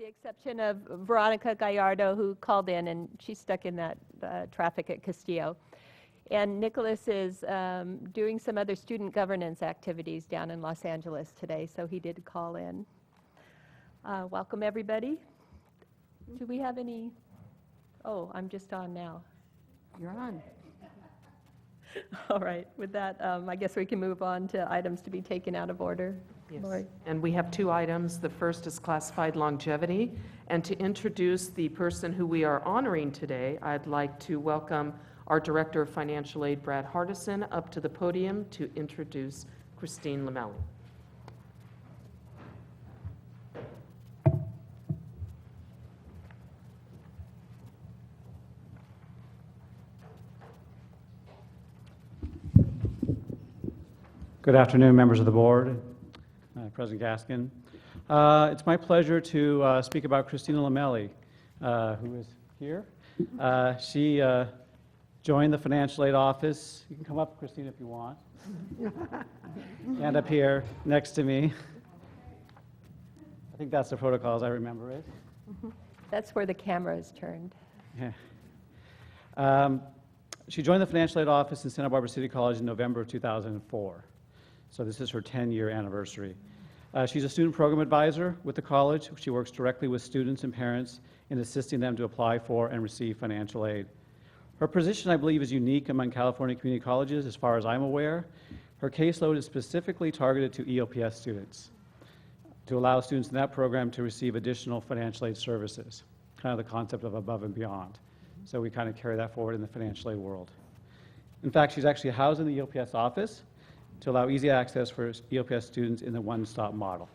the exception of Veronica Gallardo, who called in, and she's stuck in that traffic at Castillo. And Nicholas is doing some other student governance activities down in Los Angeles today, so he did call in. Welcome, everybody. Do we have any? Oh, I'm just on now. You're on. All right. With that, I guess we can move on to items to be taken out of order. Yes. Lori? And we have two items. The first is classified longevity. And to introduce the person who we are honoring today, I'd like to welcome our Director of Financial Aid, Brad Hardison, up to the podium to introduce Christine Lamelli. Good afternoon, members of the board, President Gaskin. It's my pleasure to speak about Christina Lamelli, who is here. She joined the financial aid office. You can come up, Christina, if you want. And up here next to me. I think that's the protocol as I remember it. That's where the camera is turned. Yeah. She joined the financial aid office in Santa Barbara City College in November of 2004. So this is her 10-year anniversary. She's a student program advisor with the college. She works directly with students and parents in assisting them to apply for and receive financial aid. Her position, I believe, is unique among California community colleges as far as I'm aware. Her caseload is specifically targeted to EOPS students to allow students in that program to receive additional financial aid services, kind of the concept of above and beyond. So we kind of carry that forward in the financial aid world. In fact, she's actually housed in the EOPS office to allow easy access for EOPS students in the one-stop model.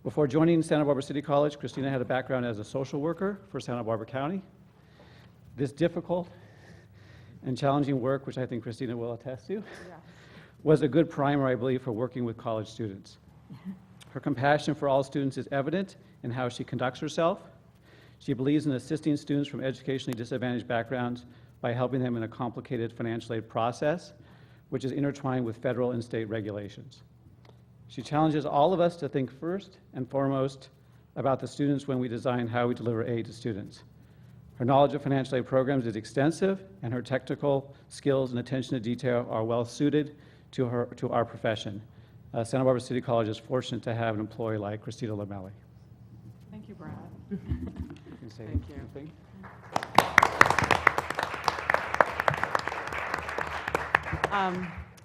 Before joining Santa Barbara City College, Christina had a background as a social worker for Santa Barbara County. This difficult and challenging work, which I think Christina will attest to, was a good primer, I believe, for working with college students. Her compassion for all students is evident in how she conducts herself. She believes in assisting students from educationally disadvantaged backgrounds by helping them in a complicated financial aid process, which is intertwined with federal and state regulations. She challenges all of us to think first and foremost about the students when we design how we deliver aid to students. Her knowledge of financial aid programs is extensive, and her technical skills and attention to detail are well suited to our profession. Santa Barbara City College is fortunate to have an employee like Christina Lamelli. Thank you, Brad. You can say Thank you. anything.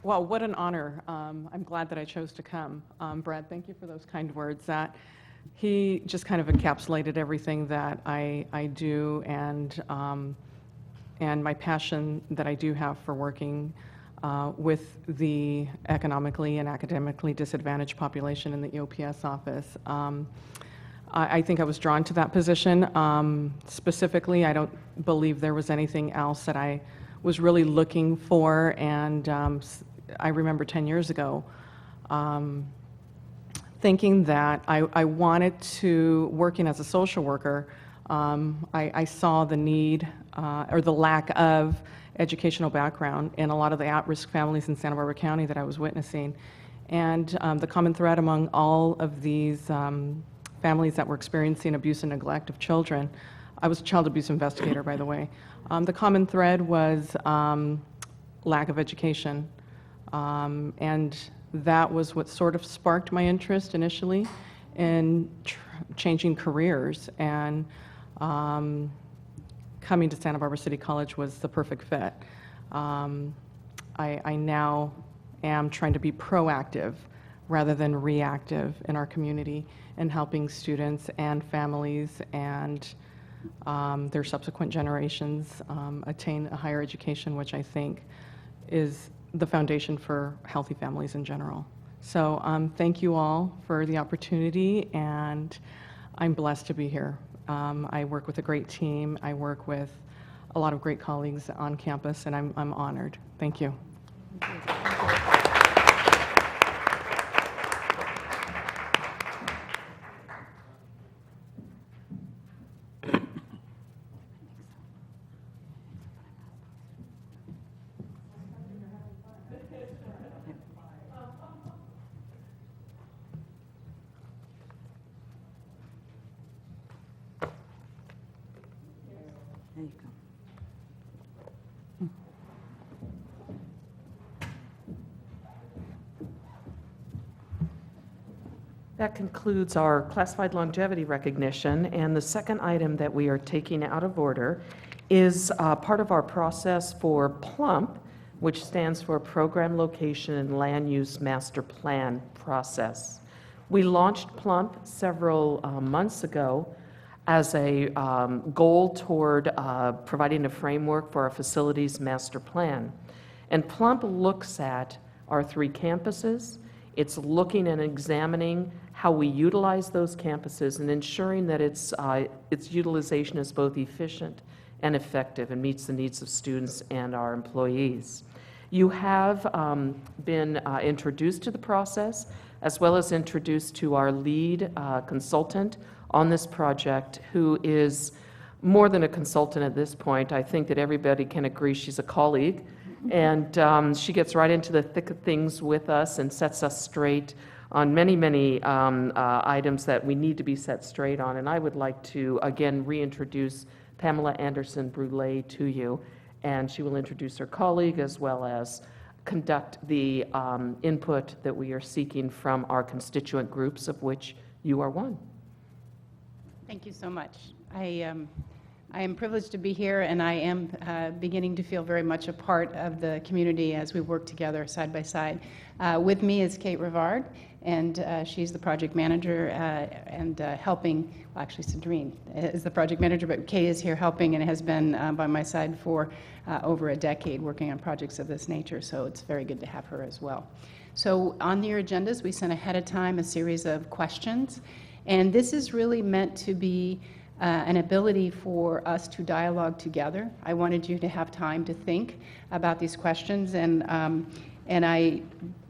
Well, what an honor. I'm glad that I chose to come. Brad, thank you for those kind words. That he just kind of encapsulated everything that I do and my passion that I do have for working with the economically and academically disadvantaged population in the EOPS office. I think I was drawn to that position. Specifically, I don't believe there was anything else that I was really looking for, and I remember 10 years ago thinking that I wanted to, working as a social worker, I saw the need or the lack of educational background in a lot of the at-risk families in Santa Barbara County that I was witnessing. And the common thread among all of these families that were experiencing abuse and neglect of children, I was a child abuse investigator, by the way. The common thread was lack of education. And that was what sort of sparked my interest initially in changing careers. And coming to Santa Barbara City College was the perfect fit. I now am trying to be proactive rather than reactive in our community in helping students and families and their subsequent generations attain a higher education, which I think is the foundation for healthy families in general. So thank you all for the opportunity, and I'm blessed to be here. I work with a great team. I work with a lot of great colleagues on campus, and I'm honored. Thank you. Thank you. you go. That concludes our classified longevity recognition, and the second item that we are taking out of order is part of our process for PLUMP, which stands for Program Location and Land Use Master Plan process. We launched PLUMP several months ago as a goal toward providing a framework for our facilities master plan. And PLUMP looks at our 3 campuses. It's looking and examining how we utilize those campuses and ensuring that its utilization is both efficient and effective and meets the needs of students and our employees. You have been introduced to the process, as well as introduced to our lead consultant on this project, who is more than a consultant at this point. I think that everybody can agree she's a colleague. And she gets right into the thick of things with us and sets us straight on many, many items that we need to be set straight on. And I would like to, again, reintroduce Pamela Anderson Brule to you. And she will introduce her colleague as well as conduct the input that we are seeking from our constituent groups, of which you are one. Thank you so much. I am privileged to be here, and I am beginning to feel very much a part of the community as we work together side by side. With me is Kate Rivard, and she's the project manager and helping, well, actually Cedrine is the project manager, but Kate is here helping and has been by my side for over a decade working on projects of this nature, so it's very good to have her as well. So on your agendas, we sent ahead of time a series of questions, and this is really meant to be an ability for us to dialogue together. I wanted you to have time to think about these questions, and I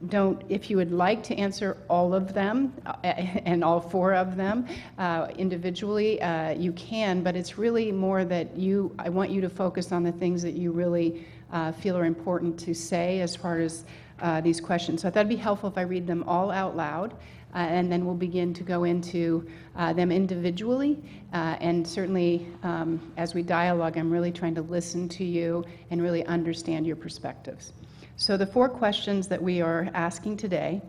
don't, if you would like to answer all of them and all 4 of them individually, you can, but it's really more that I want you to focus on the things that you really feel are important to say as far as these questions. So I thought it'd be helpful if I read them all out loud. And then we'll begin to go into them individually. And certainly, as we dialogue, I'm really trying to listen to you and really understand your perspectives. So the 4 questions that we are asking today,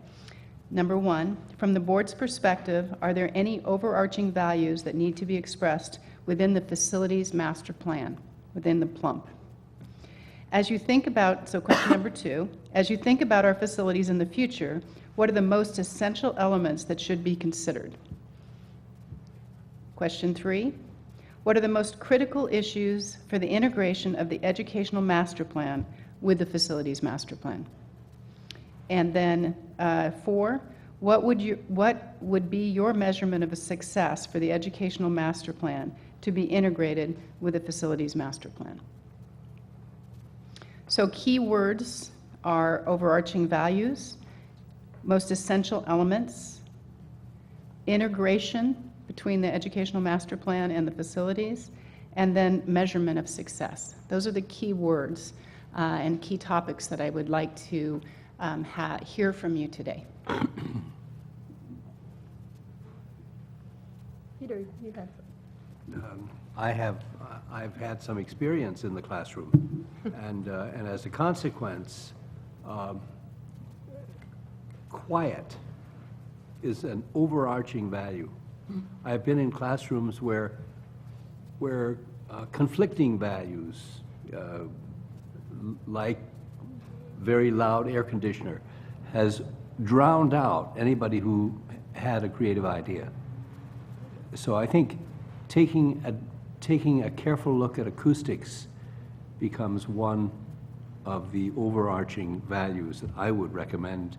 number 1, from the board's perspective, are there any overarching values that need to be expressed within the facilities master plan, within the PLUMP? As you think about, so question number 2, as you think about our facilities in the future, what are the most essential elements that should be considered? Question 3, what are the most critical issues for the integration of the educational master plan with the facilities master plan? And then 4, what would be your measurement of a success for the educational master plan to be integrated with the facilities master plan? So key words are overarching values, most essential elements, integration between the educational master plan and the facilities, and then measurement of success. Those are the key words and key topics that I would like to hear from you today. Peter, you have. I've had some experience in the classroom, and as a consequence, quiet is an overarching value. I've been in classrooms where conflicting values, like very loud air conditioner, has drowned out anybody who had a creative idea. So I think taking a careful look at acoustics becomes one of the overarching values that I would recommend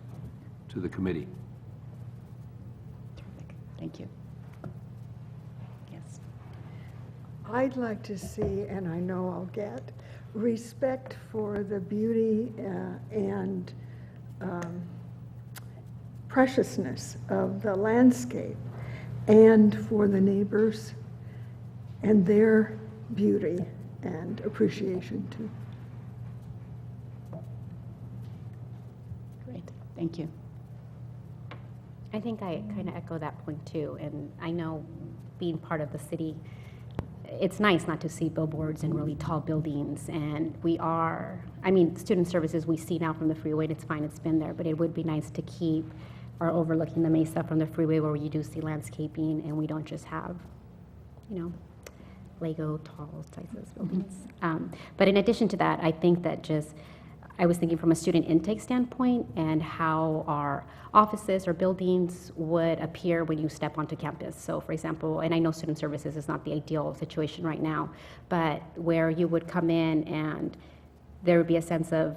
to the committee. Terrific. Thank you. Yes. I'd like to see, and I know I'll get, respect for the beauty and preciousness of the landscape and for the neighbors and their beauty and appreciation too. Great. Thank you. I think I kind of echo that point too, and I know being part of the city it's nice not to see billboards and really tall buildings, and student services we see now from the freeway, and it's fine, it's been there, but it would be nice to keep or overlooking the mesa from the freeway where you do see landscaping and we don't just have, Lego tall sizes buildings. But in addition to that, I think that I was thinking from a student intake standpoint and how our offices or buildings would appear when you step onto campus. So for example, and I know student services is not the ideal situation right now, but where you would come in and there would be a sense of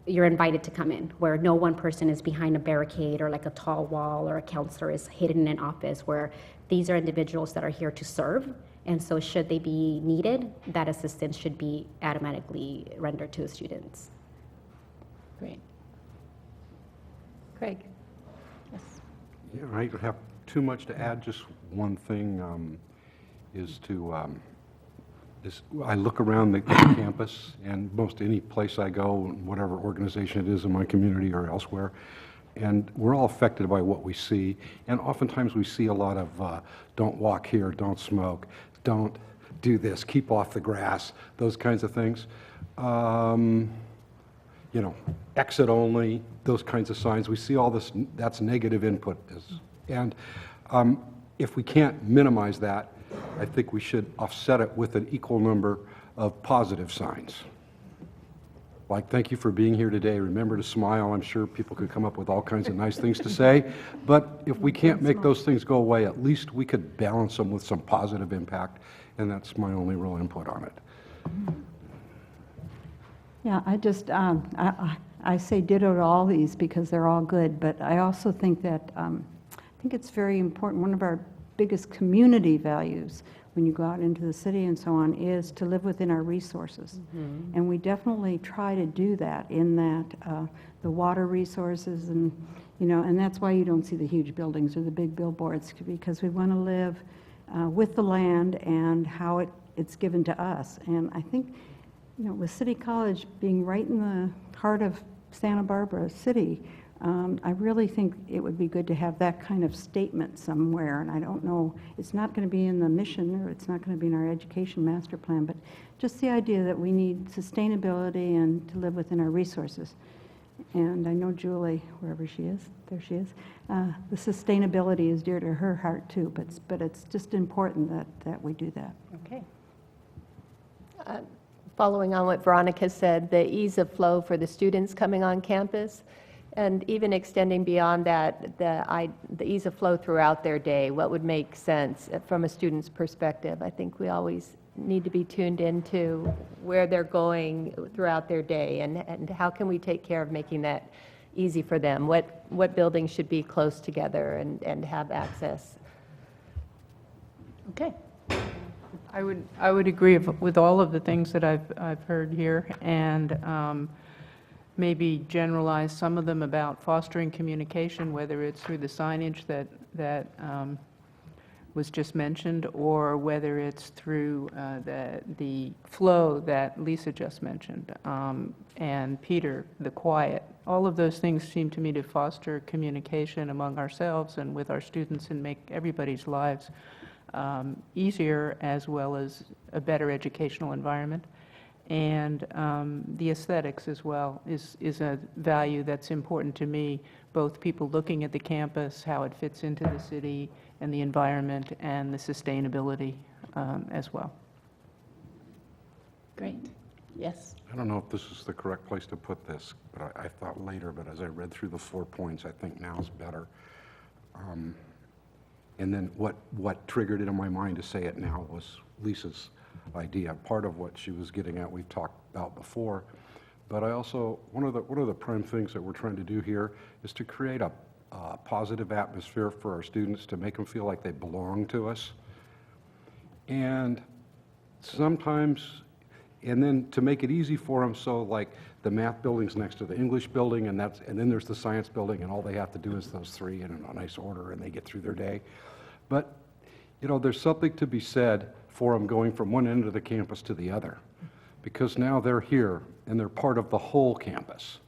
you're invited to come in, where no one person is behind a barricade or like a tall wall, or a counselor is hidden in an office, where these are individuals that are here to serve. And so should they be needed, that assistance should be automatically rendered to the students. Great. Craig? Yes. Yeah, I don't have too much to add. Just one thing I look around the campus, and most any place I go, whatever organization it is in my community or elsewhere, and we're all affected by what we see. And oftentimes we see a lot of don't walk here, don't smoke, don't do this, keep off the grass, those kinds of things. Exit only, those kinds of signs. We see all this, that's negative input. And if we can't minimize that, I think we should offset it with an equal number of positive signs. Like, thank you for being here today. Remember to smile. I'm sure people could come up with all kinds of nice things to say. But if we can't make those things go away, at least we could balance them with some positive impact. And that's my only real input on it. Yeah, I say ditto to all these because they're all good, but I also think that, I think it's very important, one of our biggest community values when you go out into the city and so on is to live within our resources. And we definitely try to do that in that the water resources and that's why you don't see the huge buildings or the big billboards, because we want to live with the land and how it's given to us. And I think, with City College being right in the heart of Santa Barbara City, I really think it would be good to have that kind of statement somewhere. And I don't know, it's not going to be in the mission or it's not going to be in our education master plan, but just the idea that we need sustainability and to live within our resources. And I know Julie, wherever she is, there she is, the sustainability is dear to her heart too, but it's just important that we do that. Okay. Following on what Veronica said, the ease of flow for the students coming on campus, and even extending beyond that, the ease of flow throughout their day, what would make sense from a student's perspective. I think we always need to be tuned into where they're going throughout their day, and how can we take care of making that easy for them. What buildings should be close together and have access. Okay. I would agree with all of the things that I've heard here, and maybe generalize some of them about fostering communication, whether it's through the signage that was just mentioned, or whether it's through the flow that Lisa just mentioned, and Peter, the quiet. All of those things seem to me to foster communication among ourselves and with our students and make everybody's lives easier, as well as a better educational environment. And the aesthetics as well is a value that's important to me, both people looking at the campus, how it fits into the city and the environment, and the sustainability as well. Great. Yes. I don't know if this is the correct place to put this, but I thought later, but as I read through the 4 points, I think now is better. And then what triggered it in my mind to say it now was Lisa's idea. Part of what she was getting at, we've talked about before, but I also, one of the prime things that we're trying to do here is to create a positive atmosphere for our students, to make them feel like they belong to us. And sometimes, and then to make it easy for them, so like the math building's next to the English building, and then there's the science building, and all they have to do is those three in a nice order, and they get through their day. But, there's something to be said for them going from one end of the campus to the other, because now they're here, and they're part of the whole campus.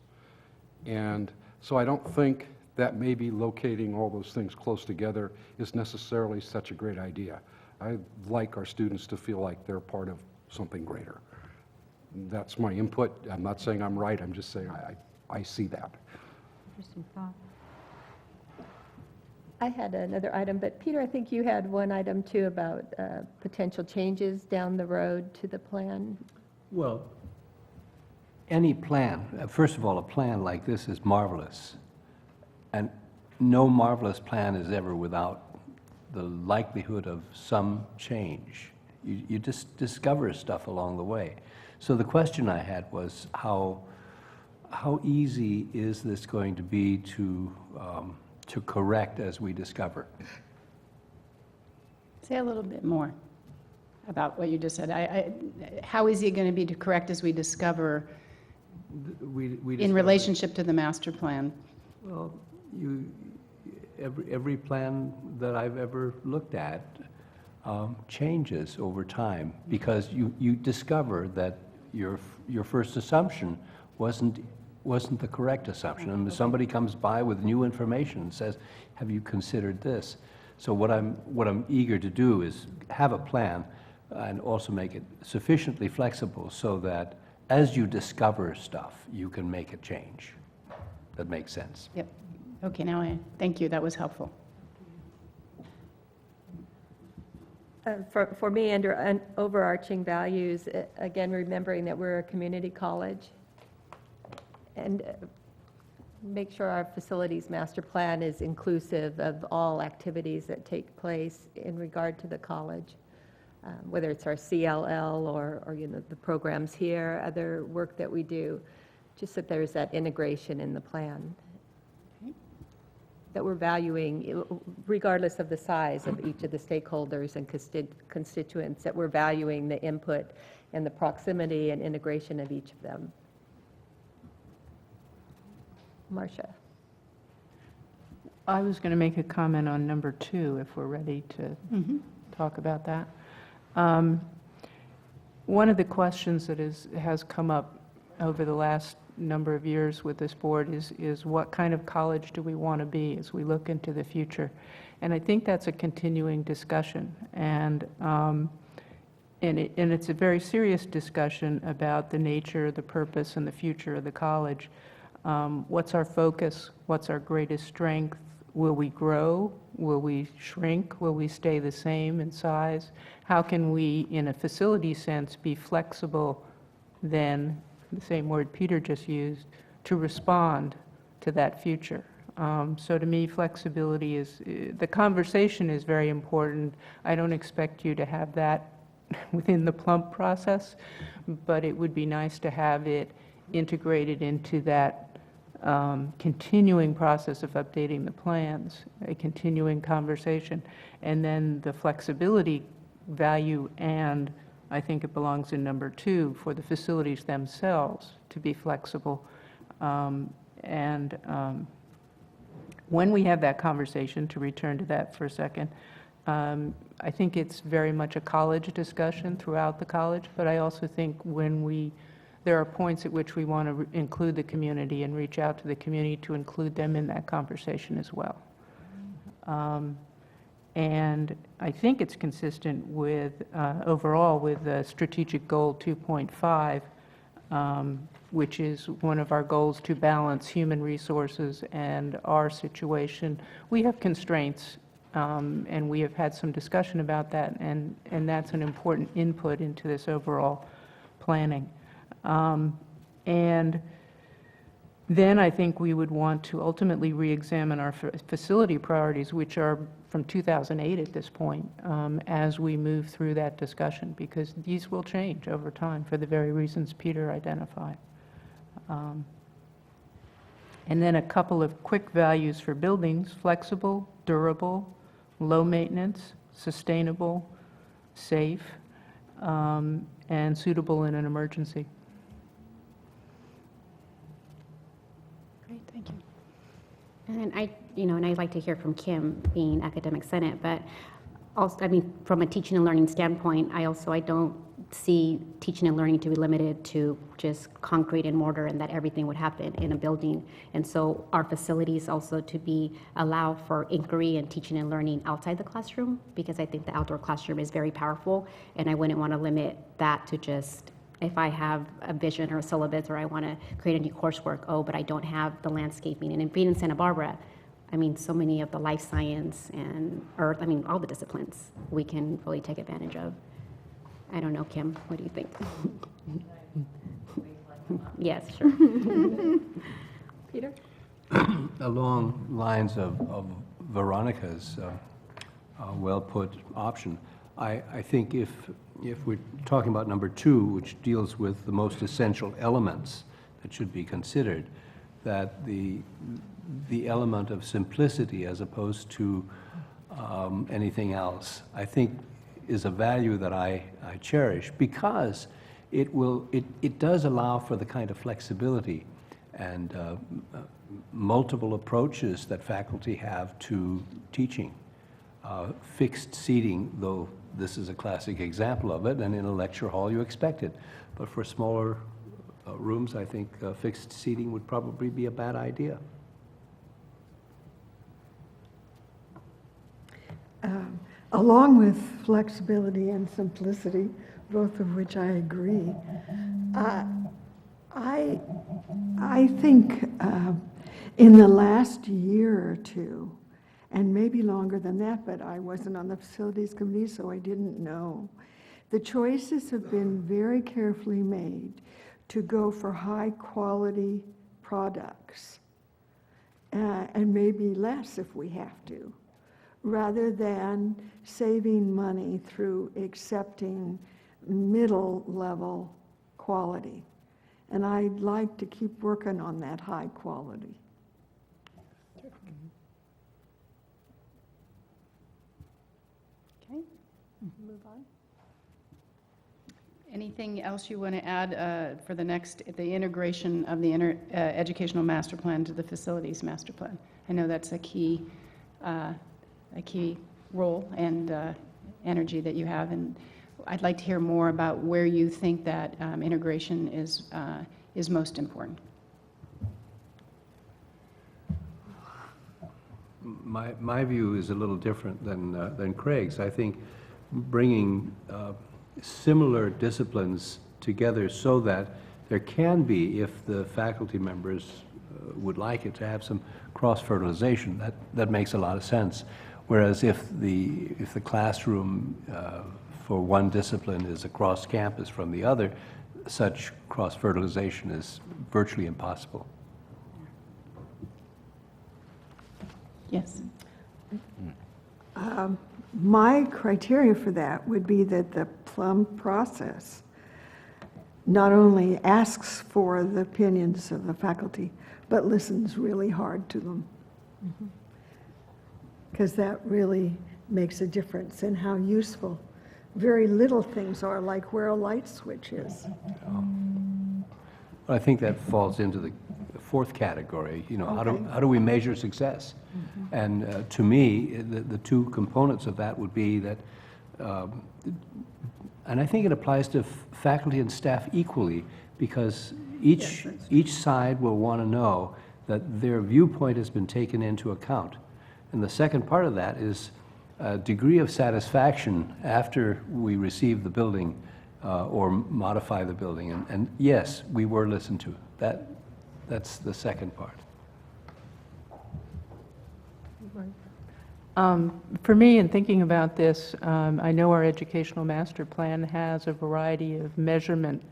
And so I don't think that maybe locating all those things close together is necessarily such a great idea. I'd like our students to feel like they're part of something greater. That's my input. I'm not saying I'm right, I'm just saying I see that. Interesting thought. I had another item, but Peter, I think you had one item too about potential changes down the road to the plan. Well, any plan, first of all, a plan like this is marvelous. And no marvelous plan is ever without the likelihood of some change. You just discover stuff along the way. So the question I had was how easy is this going to be to correct as we discover? Say a little bit more about what you just said. How easy is it going to be to correct as we discover We in discover- relationship to the master plan? Well, every plan that I've ever looked at changes over time because you discover that your first assumption wasn't the correct assumption. And somebody comes by with new information and says, "Have you considered this?" So what I'm eager to do is have a plan and also make it sufficiently flexible so that as you discover stuff, you can make a change that makes sense. Yep. Okay, thank you, that was helpful. For me, under overarching values, again, remembering that we're a community college, and make sure our facilities master plan is inclusive of all activities that take place in regard to the college, whether it's our CLL or the programs here, other work that we do, just that there's that integration in the plan. That we're valuing, regardless of the size of each of the stakeholders and constituents, that we're valuing the input and the proximity and integration of each of them. Marcia. I was going to make a comment on number 2, if we're ready to talk about that. One of the questions that has come up over the last number of years with this board is what kind of college do we want to be as we look into the future? And I think that's a continuing discussion. And it's a very serious discussion about the nature, the purpose, and the future of the college. What's our focus? What's our greatest strength? Will we grow? Will we shrink? Will we stay the same in size? How can we, in a facility sense, be flexible then, the same word Peter just used, to respond to that future? So to me, flexibility is, the conversation is very important. I don't expect you to have that within the plump process, but it would be nice to have it integrated into that continuing process of updating the plans, a continuing conversation, and then the flexibility value, and I think it belongs in number 2 for the facilities themselves to be flexible. When we have that conversation, to return to that for a second, I think it's very much a college discussion throughout the college, but I also think there are points at which we want to include the community and reach out to the community to include them in that conversation as well. And I think it's consistent with, overall, with the strategic goal 2.5, which is one of our goals to balance human resources and our situation. We have constraints, and we have had some discussion about that, and that's an important input into this overall planning. And then I think we would want to ultimately re-examine our facility priorities, which are from 2008 at this point, as we move through that discussion, because these will change over time for the very reasons Peter identified. And then a couple of quick values for buildings: flexible, durable, low maintenance, sustainable, safe, and suitable in an emergency. Great, thank you. And I'd like to hear from Kim, being academic senate, but also, from a teaching and learning standpoint, I don't see teaching and learning to be limited to just concrete and mortar and that everything would happen in a building. And so our facilities also to allow for inquiry and teaching and learning outside the classroom, because I think the outdoor classroom is very powerful, and I wouldn't want to limit that to just, if I have a vision or a syllabus or I want to create a new coursework, but I don't have the landscaping. And in being in Santa Barbara, I mean, so many of the life science and earth, I mean, all the disciplines we can really take advantage of. I don't know, Kim, what do you think? Yes, sure. Peter? Along lines of Veronica's well-put option, I think if we're talking about number 2, which deals with the most essential elements that should be considered, that the element of simplicity as opposed to anything else, I think is a value that I cherish, because it does allow for the kind of flexibility and multiple approaches that faculty have to teaching. Fixed seating, though this is a classic example of it, and in a lecture hall you expect it. But for smaller rooms, I think fixed seating would probably be a bad idea. Along with flexibility and simplicity, both of which I agree, I think in the last year or two, and maybe longer than that, but I wasn't on the facilities committee, so I didn't know, the choices have been very carefully made to go for high-quality products, and maybe less if we have to, rather than saving money through accepting middle-level quality. And I'd like to keep working on that high quality. Okay, move on. Anything else you want to add for the integration of the educational master plan to the facilities master plan? I know that's a key role and energy that you have, and I'd like to hear more about where you think that integration is most important. My view is a little different than Craig's. I think bringing similar disciplines together so that there can be, if the faculty members would like it, to have some cross-fertilization, that makes a lot of sense. Whereas if the classroom for one discipline is across campus from the other, such cross-fertilization is virtually impossible. Yes. My criteria for that would be that the Plum process not only asks for the opinions of the faculty, but listens really hard to them. Because that really makes a difference in how useful very little things are, like where a light switch is. I think that falls into the 4th category. You know, Okay. how do we measure success? And to me, the 2 components of that would be that, and I think it applies to faculty and staff equally, because each side will want to know that their viewpoint has been taken into account. And the second part of that is a degree of satisfaction after we receive the building or modify the building. And yes, we were listened to. That's the second part. For me, in thinking about this, I know our educational master plan has a variety of measurement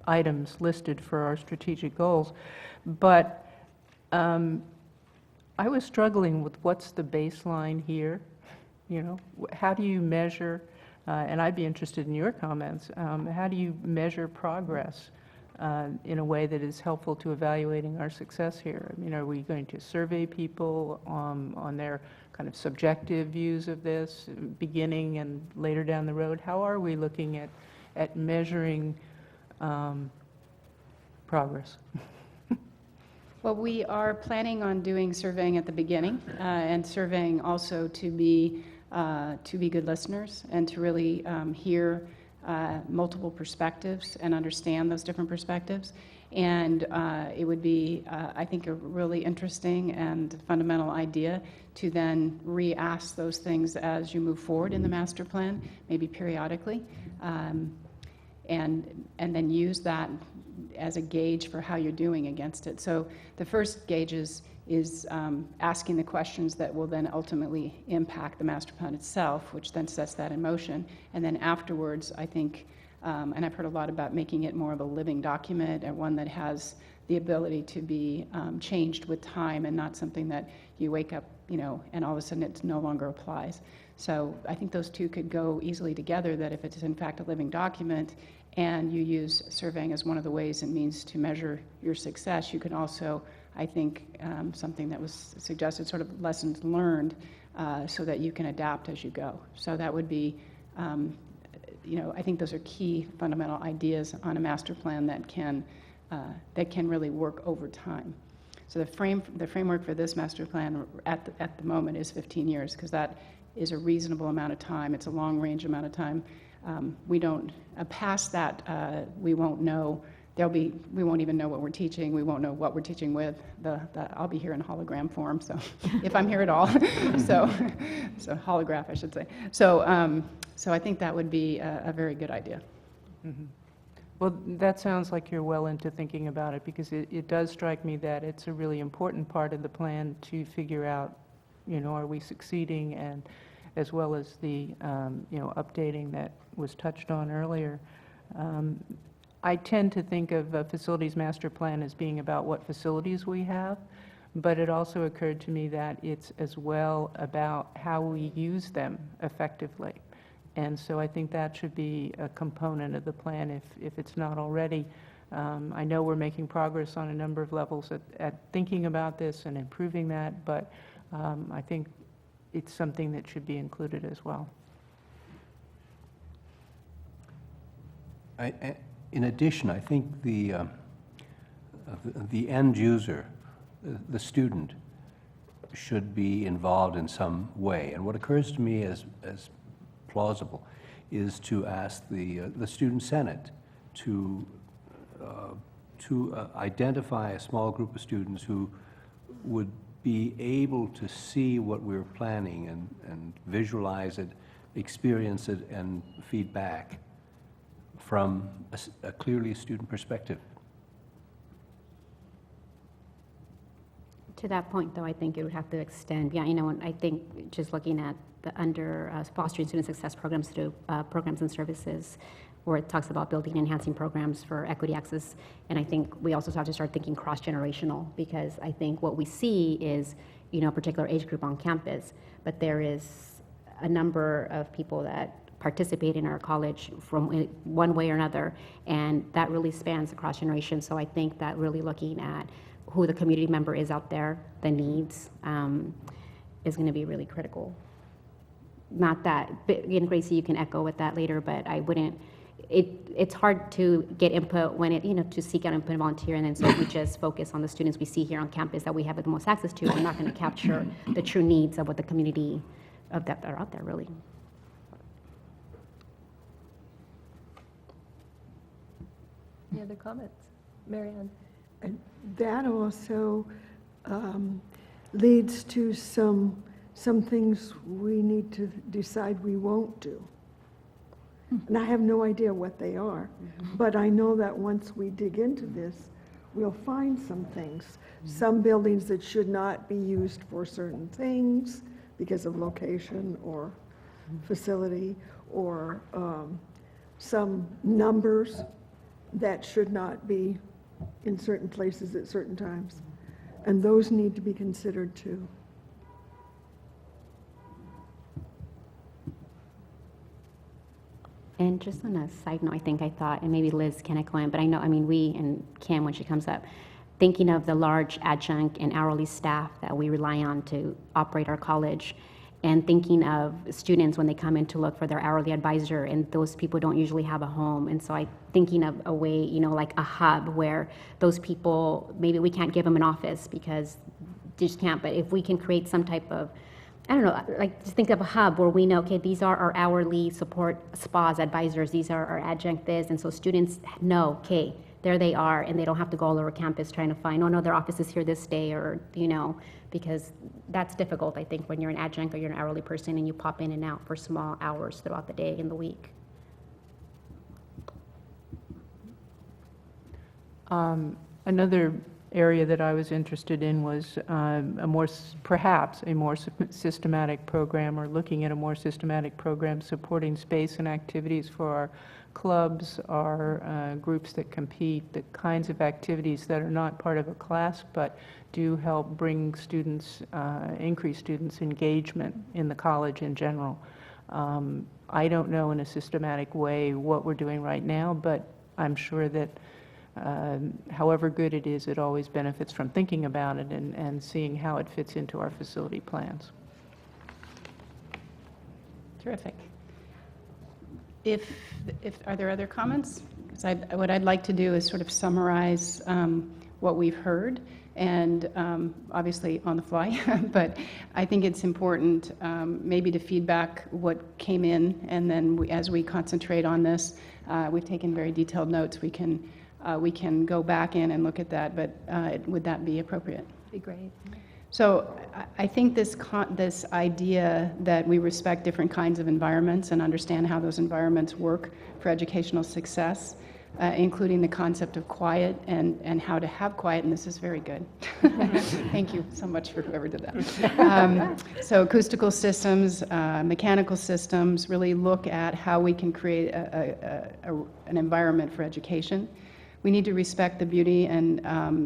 items listed for our strategic goals, but I was struggling with what's the baseline here. You know, how do you measure, and I'd be interested in your comments, how do you measure progress in a way that is helpful to evaluating our success here? I mean, are we going to survey people on their kind of subjective views of this, beginning and later down the road? How are we looking at measuring progress? Well, we are planning on doing surveying at the beginning, and surveying also to be good listeners and to really hear multiple perspectives and understand those different perspectives. And it would be, I think, a really interesting and fundamental idea to then re-ask those things as you move forward in the master plan, maybe periodically, and then use that as a gauge for how you're doing against it. So the first gauge is asking the questions that will then ultimately impact the master plan itself, which then sets that in motion. And then afterwards, I think, and I've heard a lot about making it more of a living document and one that has the ability to be changed with time and not something that you wake up, and all of a sudden it no longer applies. So I think those two could go easily together, that if it is in fact a living document and you use surveying as one of the ways and means to measure your success, you can also, I think, something that was suggested, sort of lessons learned, so that you can adapt as you go. So that would be, I think those are key fundamental ideas on a master plan that can really work over time. So the framework for this master plan at the moment is 15 years, because that is a reasonable amount of time. It's a long range amount of time. We don't, past that, we won't know. We won't even know what we're teaching. We won't know what we're teaching with. I'll be here in hologram form, so if I'm here at all. so holograph, I should say. So I think that would be a very good idea. Mm-hmm. Well, that sounds like you're well into thinking about it, because it does strike me that it's a really important part of the plan to figure out, are we succeeding, and as well as the, updating that was touched on earlier. I tend to think of a facilities master plan as being about what facilities we have, but it also occurred to me that it's as well about how we use them effectively. And so I think that should be a component of the plan if it's not already. I know we're making progress on a number of levels at thinking about this and improving that, but I think it's something that should be included as well. In addition, I think the end user, the student, should be involved in some way. And what occurs to me as plausible is to ask the student senate to identify a small group of students who would be able to see what we're planning and visualize it, experience it, and feedback from a clearly student perspective. To that point, though, I think it would have to extend, I think just looking at the fostering student success programs through programs and services, where it talks about building and enhancing programs for equity access. And I think we also have to start thinking cross-generational, because I think what we see is, a particular age group on campus, but there is a number of people that participate in our college from one way or another, and that really spans across generations. So I think that really looking at who the community member is out there, the needs, is going to be really critical. Not that, and Gracie, you can echo with that later, but I wouldn't, it's hard to get input when to seek out input and volunteer, and then so if we just focus on the students we see here on campus that we have the most access to, we're not going to capture the true needs of what the community of that are out there, really. Any other comments? Marianne? And that also leads to some things we need to decide we won't do. And I have no idea what they are, but I know that once we dig into this, we'll find some things. Some buildings that should not be used for certain things because of location or facility, or some numbers that should not be in certain places at certain times. And those need to be considered too. And just on a side note, I thought, and maybe Liz can echo in, but I know, we and Kim, when she comes up, thinking of the large adjunct and hourly staff that we rely on to operate our college, and thinking of students when they come in to look for their hourly advisor, and those people don't usually have a home. And so I'm thinking of a way, like a hub where those people, maybe we can't give them an office because they just can't, but if we can create some type of I don't know, like, just think of a hub where we know, okay, these are our hourly support spas advisors, these are our adjunct this, and so students know, okay, there they are, and they don't have to go all over campus trying to find, oh no, their office is here this day, or, you know, because that's difficult, I think, when you're an adjunct or you're an hourly person and you pop in and out for small hours throughout the day and the week. Another area that I was interested in was perhaps a more systematic program, or looking at a more systematic program supporting space and activities for our clubs, our groups that compete, the kinds of activities that are not part of a class but do help bring students, increase students' engagement in the college in general. I don't know in a systematic way what we're doing right now, but I'm sure that however good it is, it always benefits from thinking about it and seeing how it fits into our facility plans. Terrific. Are there other comments? 'Cause what I'd like to do is sort of summarize what we've heard, and obviously on the fly, but I think it's important maybe to feedback what came in, and then as we concentrate on this, we've taken very detailed notes. We can go back in and look at that, but would that be appropriate? Be great. So I think this idea that we respect different kinds of environments and understand how those environments work for educational success, including the concept of quiet and how to have quiet, and this is very good. Thank you so much for whoever did that. So acoustical systems, mechanical systems, really look at how we can create an environment for education. We need to respect the beauty and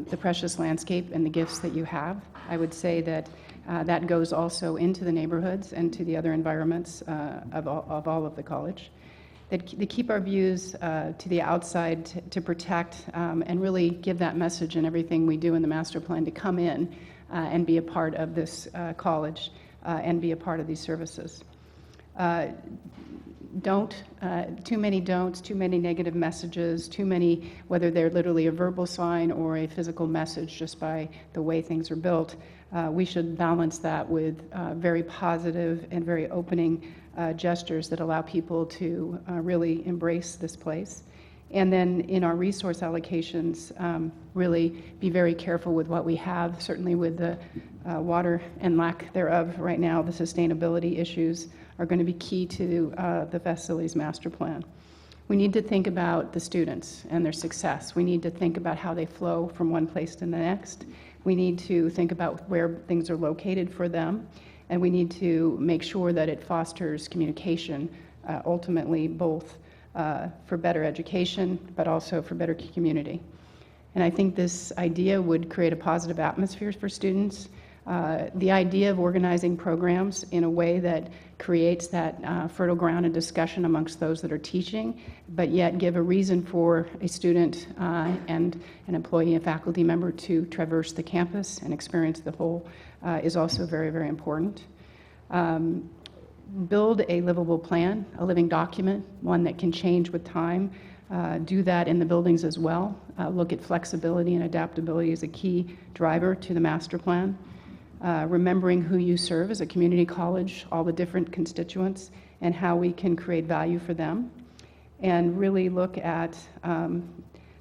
the precious landscape and the gifts that you have. I would say that that goes also into the neighborhoods and to the other environments of all of the college. That to keep our views to the outside, to protect and really give that message in everything we do in the master plan, to come in and be a part of this college and be a part of these services. Too many don'ts, too many negative messages, too many, whether they're literally a verbal sign or a physical message just by the way things are built. We should balance that with very positive and very opening gestures that allow people to really embrace this place. And then in our resource allocations, really be very careful with what we have, certainly with the water and lack thereof right now. The sustainability issues are going to be key to the facilities master plan. We need to think about the students and their success. We need to think about how they flow from one place to the next. We need to think about where things are located for them, and we need to make sure that it fosters communication, ultimately both for better education, but also for better community. And I think this idea would create a positive atmosphere for students. The idea of organizing programs in a way that creates that fertile ground and discussion amongst those that are teaching, but yet give a reason for a student and an employee and faculty member to traverse the campus and experience the whole is also very, very important. Build a livable plan, a living document, one that can change with time. Do that in the buildings as well. Look at flexibility and adaptability as a key driver to the master plan. Remembering who you serve as a community college, all the different constituents, and how we can create value for them. And really look at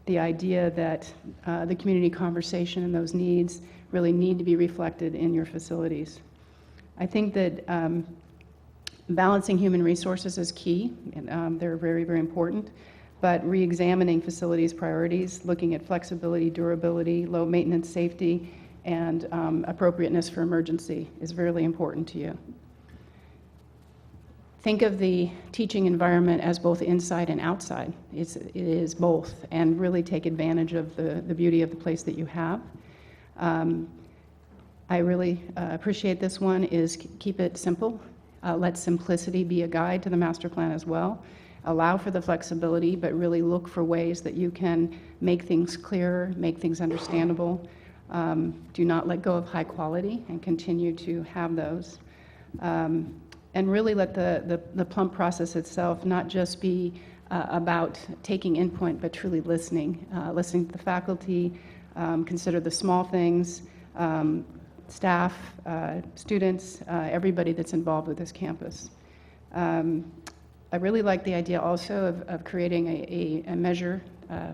the idea that the community conversation and those needs really need to be reflected in your facilities. I think that balancing human resources is key, and they're very, very important, but re-examining facilities priorities, looking at flexibility, durability, low maintenance safety, and appropriateness for emergency is really important to you. Think of the teaching environment as both inside and outside. It is both, and really take advantage of the beauty of the place that you have. I really appreciate this one, is keep it simple. Let simplicity be a guide to the master plan as well. Allow for the flexibility, but really look for ways that you can make things clearer, make things understandable. Do not let go of high quality and continue to have those. And really let the plump process itself not just be about taking input, but truly listening. Listening to the faculty, consider the small things, staff, students, everybody that's involved with this campus. I really like the idea also of creating a measure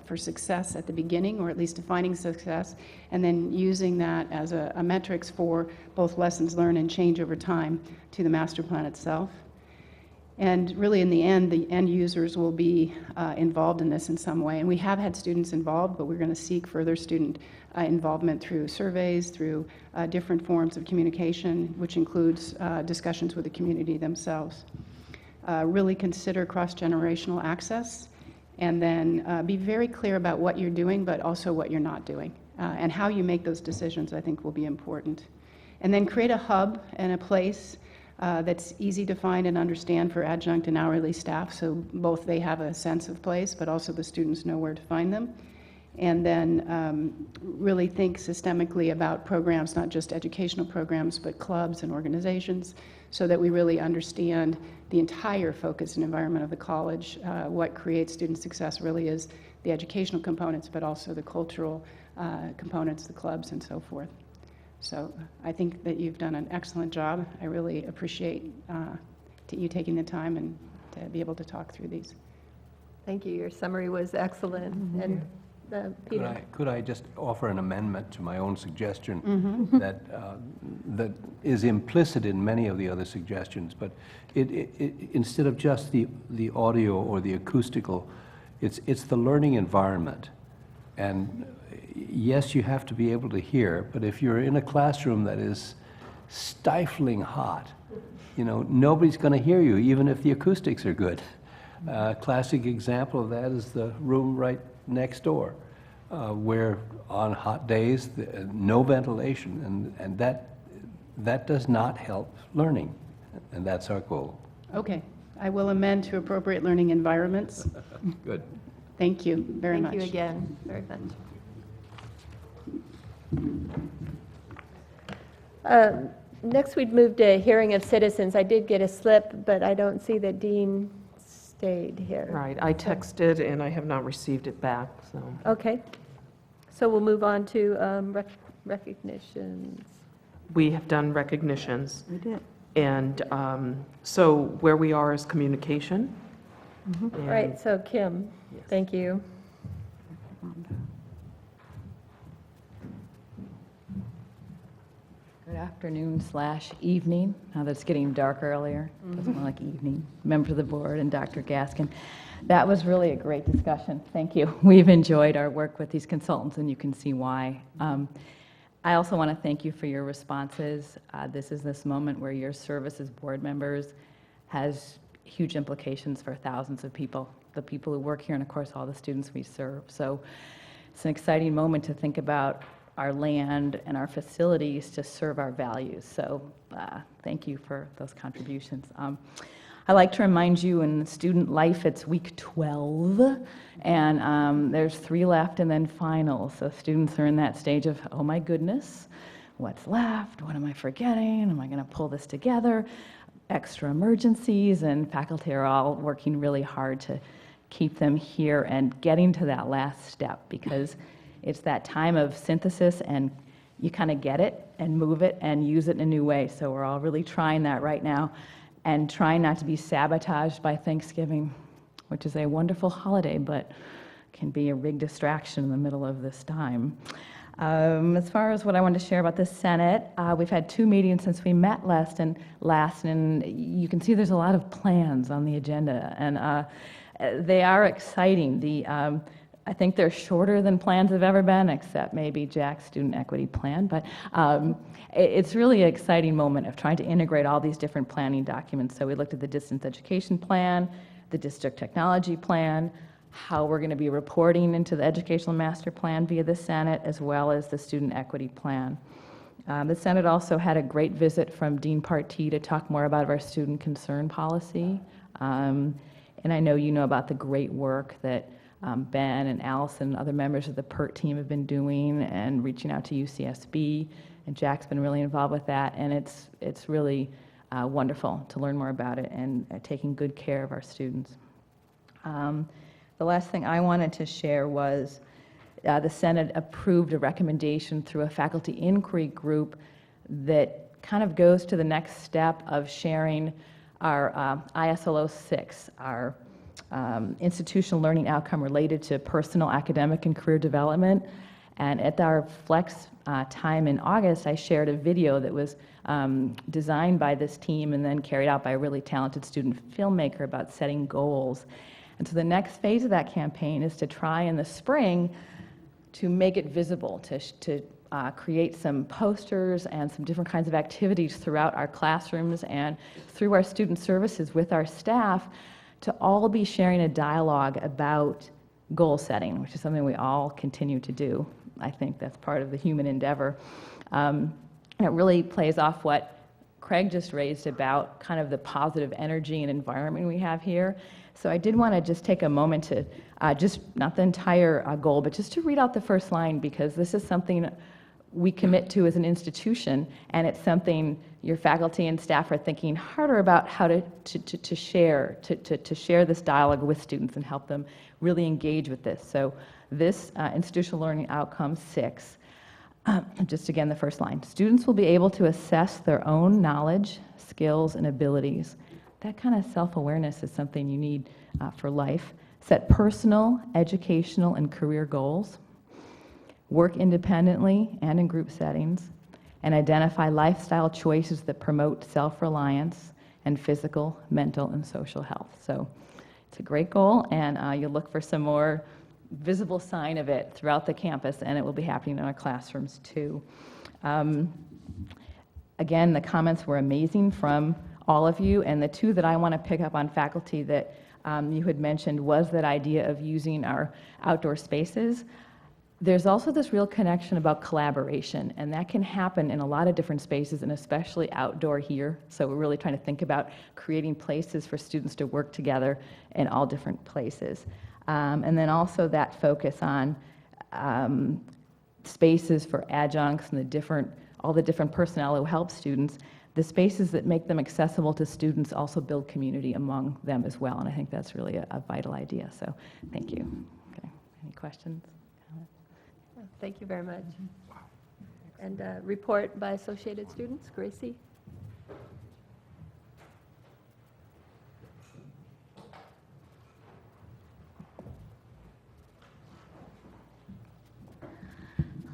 for success at the beginning, or at least defining success, and then using that as a metrics for both lessons learned and change over time to the master plan itself. And really, in the end users will be involved in this in some way. And we have had students involved, but we're going to seek further student involvement through surveys, through different forms of communication, which includes discussions with the community themselves. Really consider cross-generational access, and then be very clear about what you're doing, but also what you're not doing. And how you make those decisions, I think, will be important. And then create a hub and a place that's easy to find and understand for adjunct and hourly staff, so both they have a sense of place, but also the students know where to find them. And then really think systemically about programs, not just educational programs, but clubs and organizations, so that we really understand the entire focus and environment of the college. What creates student success really is the educational components, but also the cultural components, the clubs, and so forth. So I think that you've done an excellent job. I really appreciate you taking the time and to be able to talk through these. Thank you. Your summary was excellent. And Peter? Could I just offer an amendment to my own suggestion that is implicit in many of the other suggestions, but instead of just the audio or the acoustical, it's the learning environment. And yes, you have to be able to hear, but if you're in a classroom that is stifling hot, nobody's going to hear you, even if the acoustics are good. Classic example of that is the room right next door, where on hot days, no ventilation, and that does not help learning, and that's our goal. Okay, I will amend to appropriate learning environments. Good. Thank you very much. Thank you again, very much. Next, we'd move to hearing of citizens. I did get a slip, but I don't see that Dean stayed here. Right, I texted and I have not received it back, so. Okay. So we'll move on to recognitions. We have done recognitions. We did. And so where we are is communication. All right, so Kim, thank you. Good afternoon/evening, now that it's getting dark earlier, it's more like evening. Members of the board and Dr. Gaskin. That was really a great discussion. Thank you. We've enjoyed our work with these consultants, and you can see why. I also want to thank you for your responses. This is this moment where your service as board members has huge implications for thousands of people, the people who work here, and of course all the students we serve. So it's an exciting moment to think about our land and our facilities to serve our values. So thank you for those contributions. I like to remind you, in student life, it's week 12, and there's 3 left and then finals. So students are in that stage of, oh my goodness, what's left? What am I forgetting? Am I going to pull this together? Extra emergencies, and faculty are all working really hard to keep them here and getting to that last step, because it's that time of synthesis, and you kind of get it and move it and use it in a new way. So we're all really trying that right now, and trying not to be sabotaged by Thanksgiving, which is a wonderful holiday, but can be a big distraction in the middle of this time. As far as what I wanted to share about the Senate, we've had 2 meetings since we met last, and you can see there's a lot of plans on the agenda, and they are exciting. I think they're shorter than plans have ever been, except maybe Jack's student equity plan. But it's really an exciting moment of trying to integrate all these different planning documents. So we looked at the distance education plan, the district technology plan, how we're going to be reporting into the educational master plan via the Senate, as well as the student equity plan. The Senate also had a great visit from Dean Partee to talk more about our student concern policy. And I know you know about the great work that Ben and Allison and other members of the PERT team have been doing, and reaching out to UCSB, and Jack's been really involved with that, and it's really wonderful to learn more about it and taking good care of our students. The last thing I wanted to share was the Senate approved a recommendation through a faculty inquiry group that kind of goes to the next step of sharing our ISLO 6, our institutional learning outcome related to personal, academic, and career development. And at our Flex time in August, I shared a video that was designed by this team and then carried out by a really talented student filmmaker about setting goals. And so the next phase of that campaign is to try in the spring to make it visible, to create some posters and some different kinds of activities throughout our classrooms and through our student services with our staff to all be sharing a dialogue about goal setting, which is something we all continue to do. I think that's part of the human endeavor. And it really plays off what Craig just raised about kind of the positive energy and environment we have here. So I did want to just take a moment to just, not the entire goal, but just to read out the first line, because this is something we commit to as an institution, and it's something your faculty and staff are thinking harder about how to share this dialogue with students and help them really engage with this. So this institutional learning outcome 6, just again the first line, students will be able to assess their own knowledge, skills, and abilities. That kind of self-awareness is something you need for life. Set personal, educational, and career goals. Work independently and in group settings, and identify lifestyle choices that promote self-reliance and physical, mental, and social health. So it's a great goal, and you'll look for some more visible sign of it throughout the campus, and it will be happening in our classrooms too. Again, the comments were amazing from all of you, and the two that I want to pick up on faculty that you had mentioned was that idea of using our outdoor spaces. There's also this real connection about collaboration, and that can happen in a lot of different spaces, and especially outdoor here. So we're really trying to think about creating places for students to work together in all different places. And then also that focus on spaces for adjuncts and all the different personnel who help students. The spaces that make them accessible to students also build community among them as well, and I think that's really a vital idea. So thank you. Okay. Any questions? Thank you very much. And report by Associated Students, Gracie.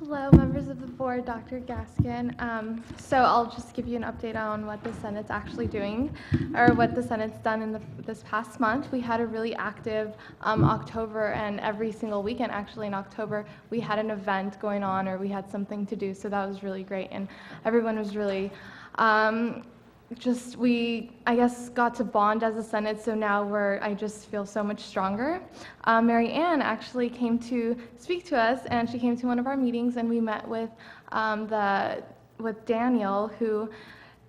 Hello, members of the board, Dr. Gaskin. So I'll just give you an update on what the Senate's actually doing, or what the Senate's done in this past month. We had a really active October, and every single weekend actually in October, we had an event going on or we had something to do, so that was really great. And everyone was really I guess, got to bond as a Senate, so now I just feel so much stronger. Mary Ann actually came to speak to us, and she came to one of our meetings, and we met with Daniel, who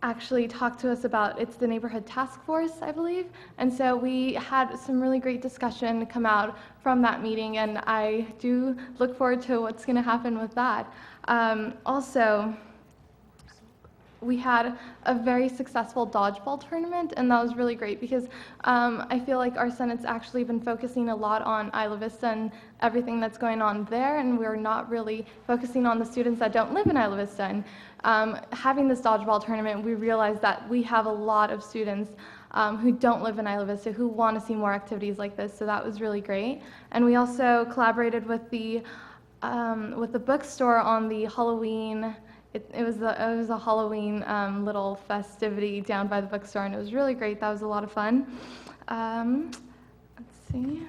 actually talked to us about, it's the Neighborhood Task Force, I believe, and so we had some really great discussion come out from that meeting, and I do look forward to what's going to happen with that. Also, we had a very successful dodgeball tournament, and that was really great because I feel like our Senate's actually been focusing a lot on Isla Vista and everything that's going on there, and we're not really focusing on the students that don't live in Isla Vista. And having this dodgeball tournament, we realized that we have a lot of students who don't live in Isla Vista who want to see more activities like this, so that was really great. And we also collaborated with the bookstore on the Halloween. It was a Halloween little festivity down by the bookstore, and it was really great. That was a lot of fun. Let's see.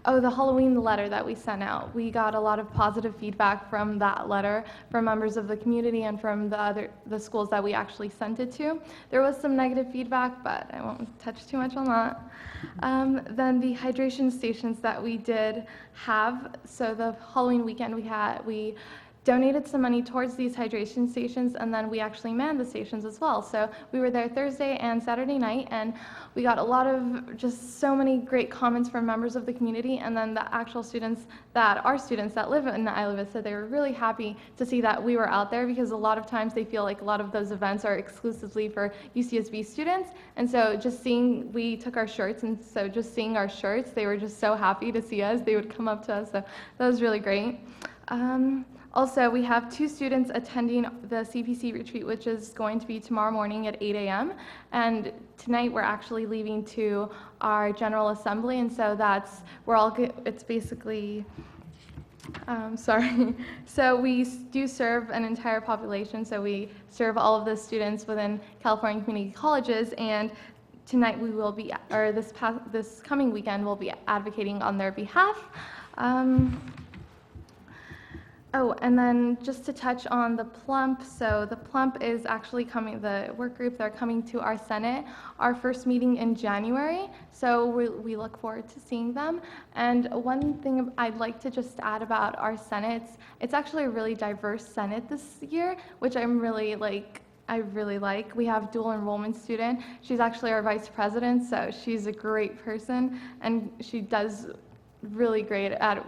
Oh, the Halloween letter that we sent out. We got a lot of positive feedback from that letter from members of the community and from the schools that we actually sent it to. There was some negative feedback, but I won't touch too much on that. Then the hydration stations that we did have. So the Halloween weekend we donated some money towards these hydration stations, and then we actually manned the stations as well. So we were there Thursday and Saturday night, and we got a lot of just so many great comments from members of the community, and then the actual students that live in Isla Vista, they were really happy to see that we were out there, because a lot of times they feel like a lot of those events are exclusively for UCSB students, and so we took our shirts, and so just seeing our shirts, they were just so happy to see us. They would come up to us, so that was really great. Also, we have 2 students attending the CPC retreat, which is going to be tomorrow morning at 8 a.m. And tonight we're actually leaving to our General Assembly, and so it's basically, sorry. So we do serve an entire population, so we serve all of the students within California community colleges, and tonight we will be, or this coming weekend, we'll be advocating on their behalf. Oh, and then just to touch on the PLUMP, so the PLUMP is actually coming, the work group, they're coming to our Senate, our first meeting in January, so we look forward to seeing them. And one thing I'd like to just add about our Senate, it's actually a really diverse Senate this year, which I really like. We have dual enrollment student. She's actually our vice president, so she's a great person, and she does really great at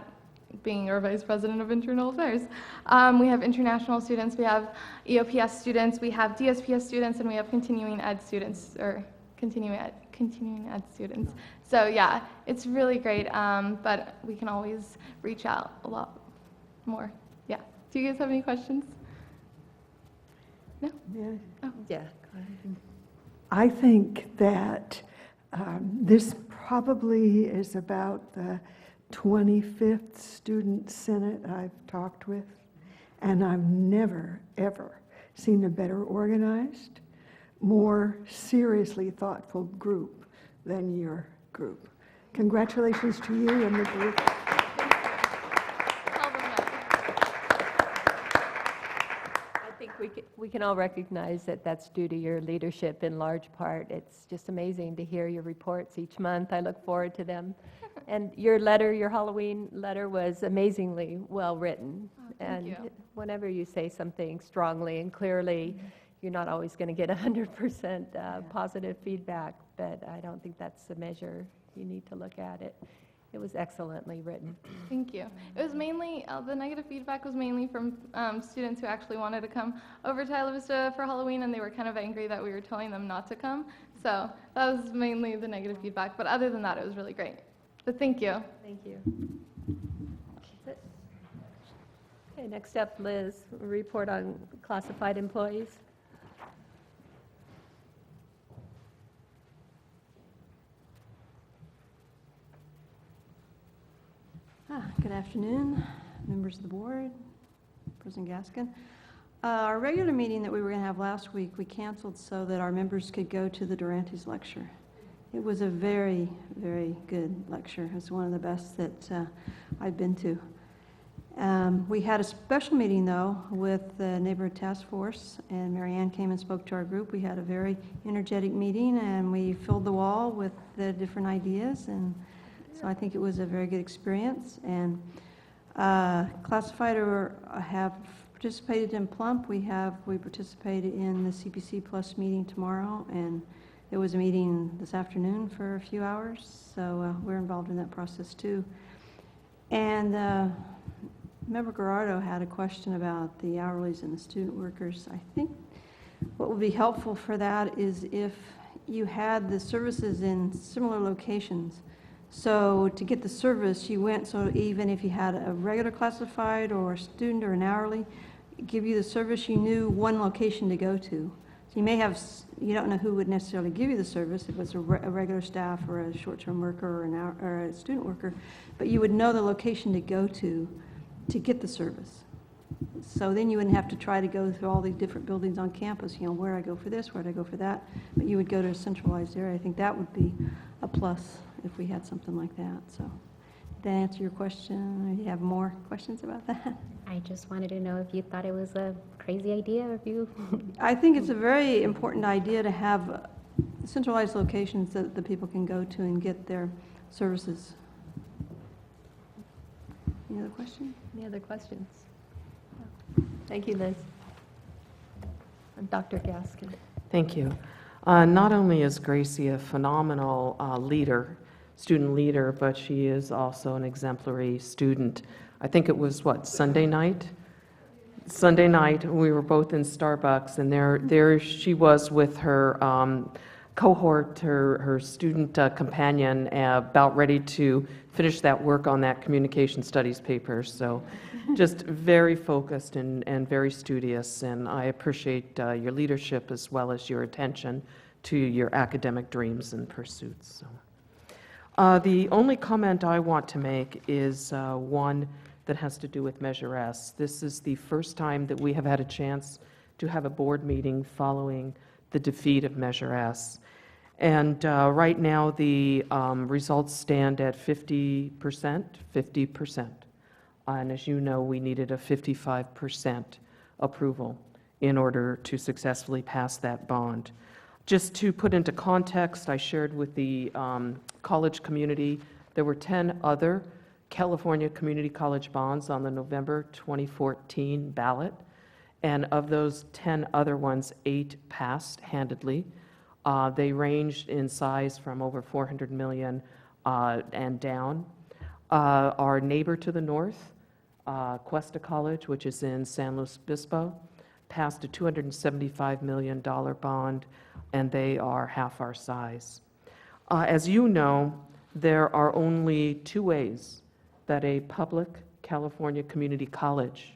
being our Vice President of Internal Affairs. We have international students, we have EOPS students, we have DSPS students, and we have continuing ed students. So yeah, it's really great, but we can always reach out a lot more. Yeah. Do you guys have any questions? No? Yeah. Oh. Yeah. I think that this probably is about the 25th student senate I've talked with, and I've never, ever seen a better organized, more seriously thoughtful group than your group. Congratulations to you and the group. Tell them that. I think we can all recognize that that's due to your leadership in large part. It's just amazing to hear your reports each month. I look forward to them. And your letter, your Halloween letter, was amazingly well written. Thank you. And whenever you say something strongly and clearly, you're not always going to get 100% positive feedback, but I don't think that's the measure you need to look at it. It was excellently written. Thank you. It was mainly, the negative feedback was mainly from students who actually wanted to come over to Isla Vista for Halloween, and they were kind of angry that we were telling them not to come. So that was mainly the negative feedback, but other than that, it was really great. But thank you. Thank you. That's it. Okay, next up, Liz, a report on classified employees. Good afternoon, members of the board, President Gaskin. Our regular meeting that we were going to have last week, we canceled so that our members could go to the Durantes lecture. It was a very, very good lecture. It's one of the best that I've been to. We had a special meeting, though, with the Neighborhood Task Force, and Mary Ann came and spoke to our group. We had a very energetic meeting, and we filled the wall with the different ideas, and so I think it was a very good experience. And classified have participated in PLUMP. We participated in the CPC Plus meeting tomorrow, and there was a meeting this afternoon for a few hours, so we're involved in that process too. And Member Gerardo had a question about the hourlies and the student workers. I think what would be helpful for that is if you had the services in similar locations. So to get the service, you went, so even if you had a regular classified or a student or an hourly, give you the service, you knew one location to go to. So you may have, you don't know who would necessarily give you the service, if it's a regular staff or a short-term worker or a student worker, but you would know the location to go to get the service. So then you wouldn't have to try to go through all these different buildings on campus, where I go for this, where I go for that, but you would go to a centralized area. I think that would be a plus if we had something like that. So did that answer your question, or do you have more questions about that? I just wanted to know if you thought it was a crazy idea, or if you... I think it's a very important idea to have centralized locations that the people can go to and get their services. Any other questions? Any other questions? Thank you, Liz. And Dr. Gaskin. Thank you. Not only is Gracie a phenomenal student leader, but she is also an exemplary student. I think it was, Sunday night? Sunday night, we were both in Starbucks, and there she was with her cohort, her student companion, about ready to finish that work on that communication studies paper. So just very focused and very studious, and I appreciate your leadership as well as your attention to your academic dreams and pursuits. So, the only comment I want to make is one that has to do with Measure S. This is the first time that we have had a chance to have a board meeting following the defeat of Measure S. And right now, the results stand at 50%, 50%. And as you know, we needed a 55% approval in order to successfully pass that bond. Just to put into context, I shared with the college community, there were 10 other California community college bonds on the November 2014 ballot. And of those 10 other ones, 8 passed handedly. They ranged in size from over $400 million and down. Our neighbor to the north, Cuesta College, which is in San Luis Obispo, passed a $275 million bond, and they are half our size. As you know, there are only 2 ways that a public California community college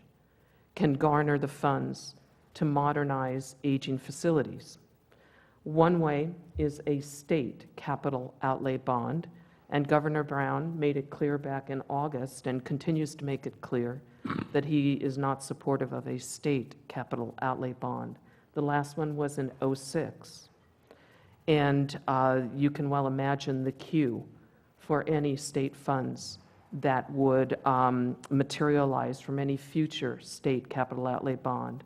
can garner the funds to modernize aging facilities. One way is a state capital outlay bond, and Governor Brown made it clear back in August and continues to make it clear that he is not supportive of a state capital outlay bond. The last one was in '06. And you can well imagine the queue for any state funds that would materialize from any future state capital outlay bond.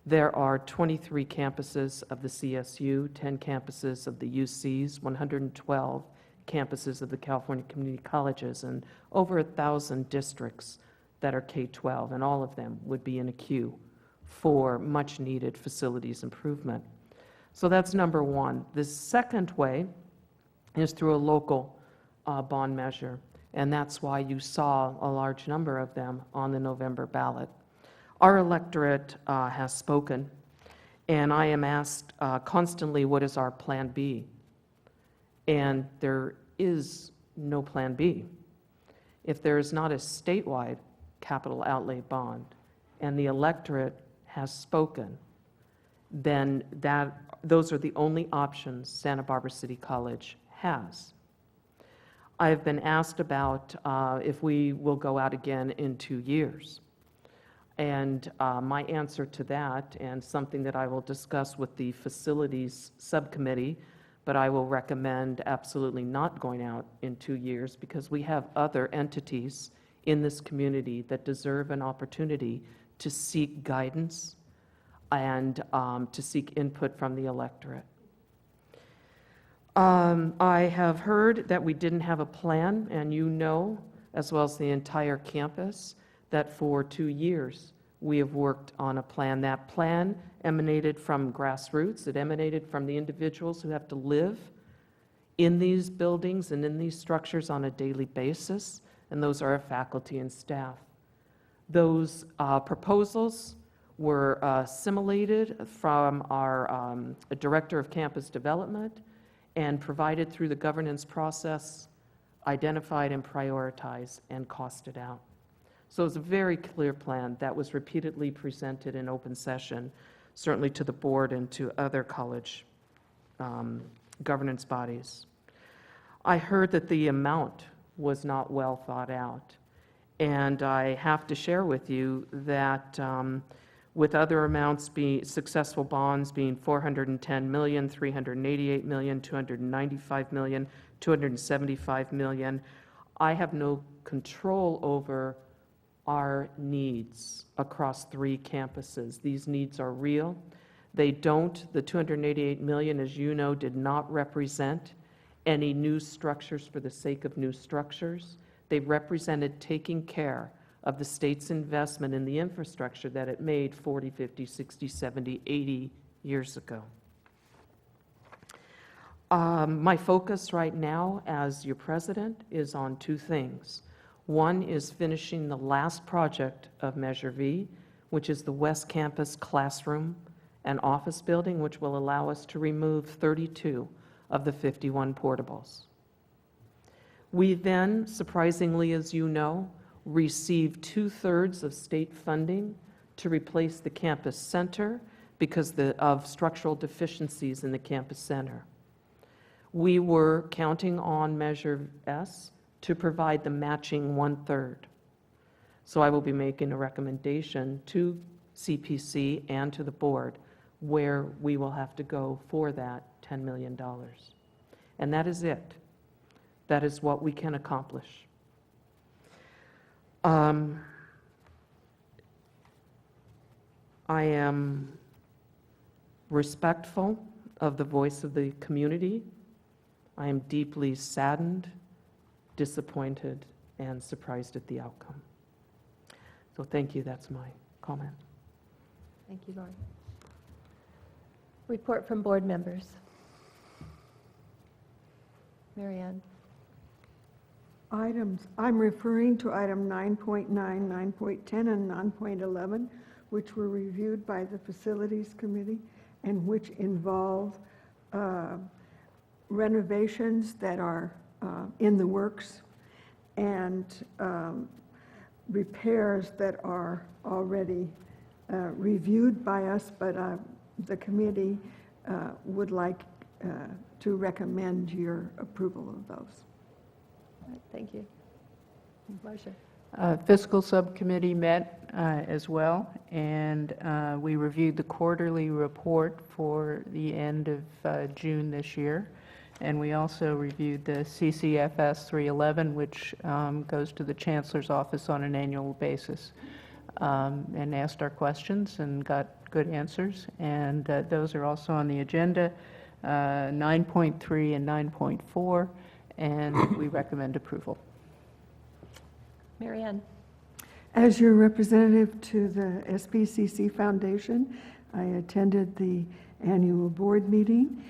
There are 23 campuses of the CSU, 10 campuses of the UCs, 112 campuses of the California community colleges, and over 1,000 districts that are K-12, and all of them would be in a queue for much-needed facilities improvement. So that's number one. The second way is through a local bond measure, and that's why you saw a large number of them on the November ballot. Our electorate has spoken, and I am asked constantly, what is our plan B? And there is no plan B. If there is not a statewide capital outlay bond, and the electorate has spoken, then those are the only options Santa Barbara City College has. I have been asked about if we will go out again in 2 years. And my answer to that, and something that I will discuss with the facilities subcommittee, but I will recommend absolutely not going out in 2 years because we have other entities in this community that deserve an opportunity to seek guidance and to seek input from the electorate. I have heard that we didn't have a plan, and you know, as well as the entire campus, that for 2 years we have worked on a plan. That plan emanated from grassroots. It emanated from the individuals who have to live in these buildings and in these structures on a daily basis, and those are our faculty and staff. Those proposals were assimilated from our Director of Campus Development and provided through the governance process, identified and prioritized and costed out. So it's a very clear plan that was repeatedly presented in open session, certainly to the board and to other college governance bodies. I heard that the amount was not well thought out, and I have to share with you that with other amounts successful bonds being $410 million, $388 million, $295 million, $275 million, I have no control over our needs across 3 campuses. These needs are real. They don't, the $288 million, as you know, did not represent any new structures for the sake of new structures. They represented taking care of the state's investment in the infrastructure that it made 40, 50, 60, 70, 80 years ago. My focus right now as your president is on 2 things. One is finishing the last project of Measure V, which is the West Campus classroom and office building, which will allow us to remove 32 of the 51 portables. We then, surprisingly, as you know, receive 2/3 of state funding to replace the campus center because of structural deficiencies in the campus center. We were counting on Measure S to provide the matching 1/3. So I will be making a recommendation to CPC and to the board where we will have to go for that $10 million. And that is it. That is what we can accomplish. I am respectful of the voice of the community. I am deeply saddened, disappointed, and surprised at the outcome. So thank you, that's my comment. Thank you, Lori. Report from board members. Marianne. Items, I'm referring to item 9.9, 9.10, and 9.11, which were reviewed by the Facilities Committee and which involve renovations that are in the works and repairs that are already reviewed by us, but the committee would like to recommend your approval of those. All right, thank you. Marcia. Fiscal Subcommittee met as well, and we reviewed the quarterly report for the end of June this year. And we also reviewed the CCFS 311, which goes to the Chancellor's office on an annual basis, and asked our questions and got good answers. And those are also on the agenda, 9.3 and 9.4, and we recommend approval. Marianne. As your representative to the SBCC Foundation, I attended the annual board meeting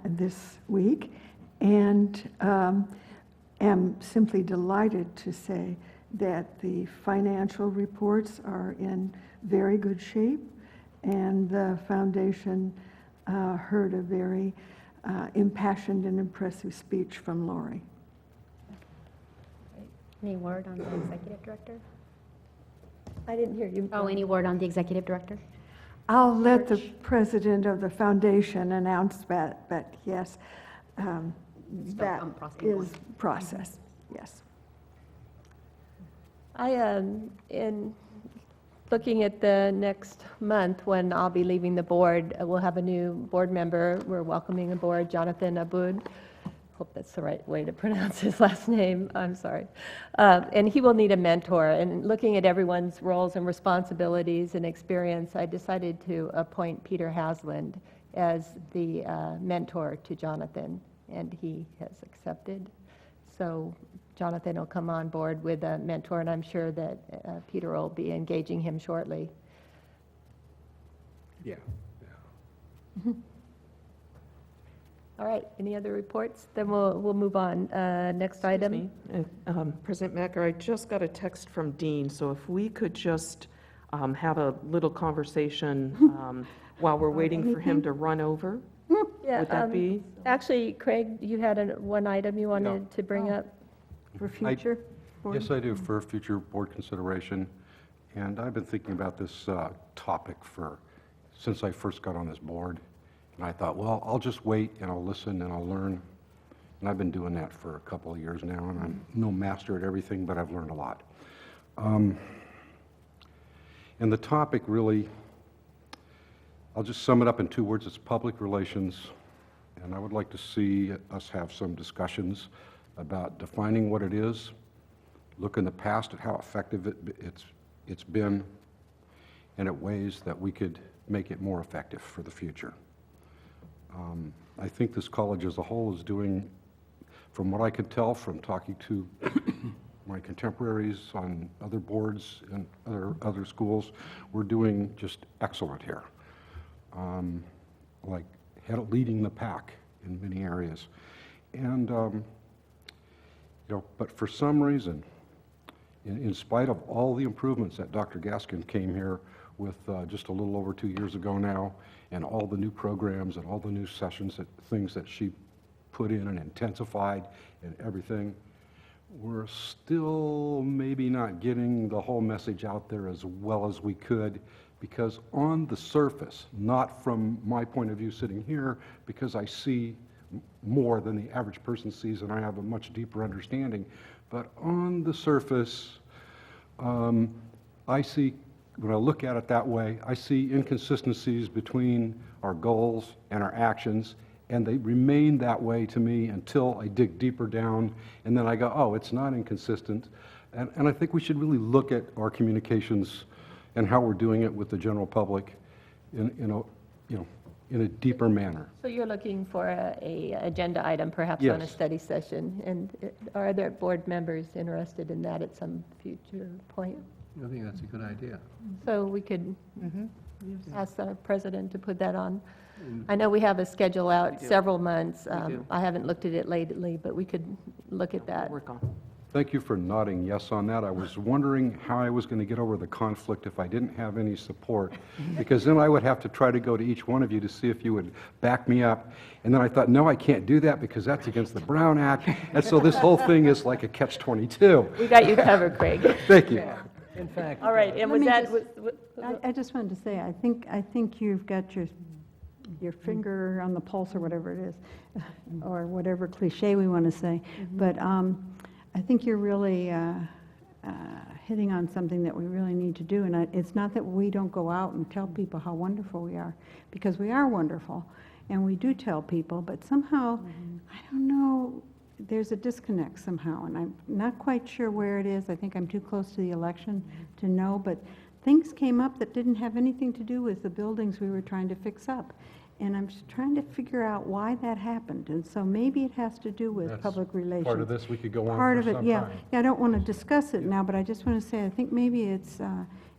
this week, and am simply delighted to say that the financial reports are in very good shape, and the foundation heard a very impassioned and impressive speech from Lori. Any word on the executive director? I didn't hear you. Oh, any word on the executive director? I'll let the president of the foundation announce that, but yes, that is process, yes. In looking at the next month, when I'll be leaving the board, we'll have a new board member. We're welcoming aboard Jonathan Aboud. Hope that's the right way to pronounce his last name. I'm sorry. And he will need a mentor. And looking at everyone's roles and responsibilities and experience, I decided to appoint Peter Hasland as the mentor to Jonathan, and he has accepted. So Jonathan will come on board with a mentor, and I'm sure that Peter will be engaging him shortly. Yeah. All right, any other reports? Then we'll move on. Next item. President Macker, I just got a text from Dean, so if we could just have a little conversation while we're waiting for him to run over, Yeah, would that be? Actually, Craig, you had one item you wanted to bring up? For future board? Yes, I do, for future board consideration. And I've been thinking about this topic since I first got on this board. And I thought, well, I'll just wait and I'll listen and I'll learn. And I've been doing that for a couple of years now, and I'm no master at everything, but I've learned a lot. And the topic really, I'll just sum it up in 2 words. It's public relations. And I would like to see us have some discussions about defining what it is, look in the past at how effective it's been, and at ways that we could make it more effective for the future. I think this college as a whole is doing, from what I can tell from talking to my contemporaries on other boards and other schools, we're doing just excellent here. Like leading the pack in many areas. And, but for some reason, in spite of all the improvements that Dr. Gaskin came here with just a little over 2 years ago now, and all the new programs and all the new sessions, things that she put in and intensified and everything, we're still maybe not getting the whole message out there as well as we could, because on the surface, not from my point of view sitting here, because I see more than the average person sees and I have a much deeper understanding, but on the surface, I see, when I look at it that way, I see inconsistencies between our goals and our actions, and they remain that way to me until I dig deeper down, and then I go, oh, it's not inconsistent. And I think we should really look at our communications and how we're doing it with the general public in a deeper manner. So you're looking for a agenda item, perhaps on a Yes. study session, and are there board members interested in that at some future point? I think that's a good idea. So we could ask the president to put that on. I know we have a schedule out several months. do. I haven't looked at it lately, but we could look at that. Work on. Thank you for nodding yes on that. I was wondering how I was going to get over the conflict if I didn't have any support, because then I would have to try to go to each one of you to see if you would back me up. And then I thought, no, I can't do that because that's against the Brown Act. And so this whole thing is like a catch-22. We got you covered, Craig. Thank you. In fact, All right, and was that, I just wanted to say, I think you've got your finger on the pulse, or whatever it is, or whatever cliche we want to say. But I think you're really hitting on something that we really need to do. And it's not that we don't go out and tell people how wonderful we are, because we are wonderful, and we do tell people, but somehow, I don't know, there's a disconnect somehow, and I'm not quite sure where it is. I think I'm too close to the election to know, but things came up that didn't have anything to do with the buildings we were trying to fix up. And I'm just trying to figure out why that happened. And so maybe it has to do with That's public relations. Part of this, we could go on Part for of it, some yeah. time. Yeah, I don't want to discuss it now, but I just want to say, I think maybe it's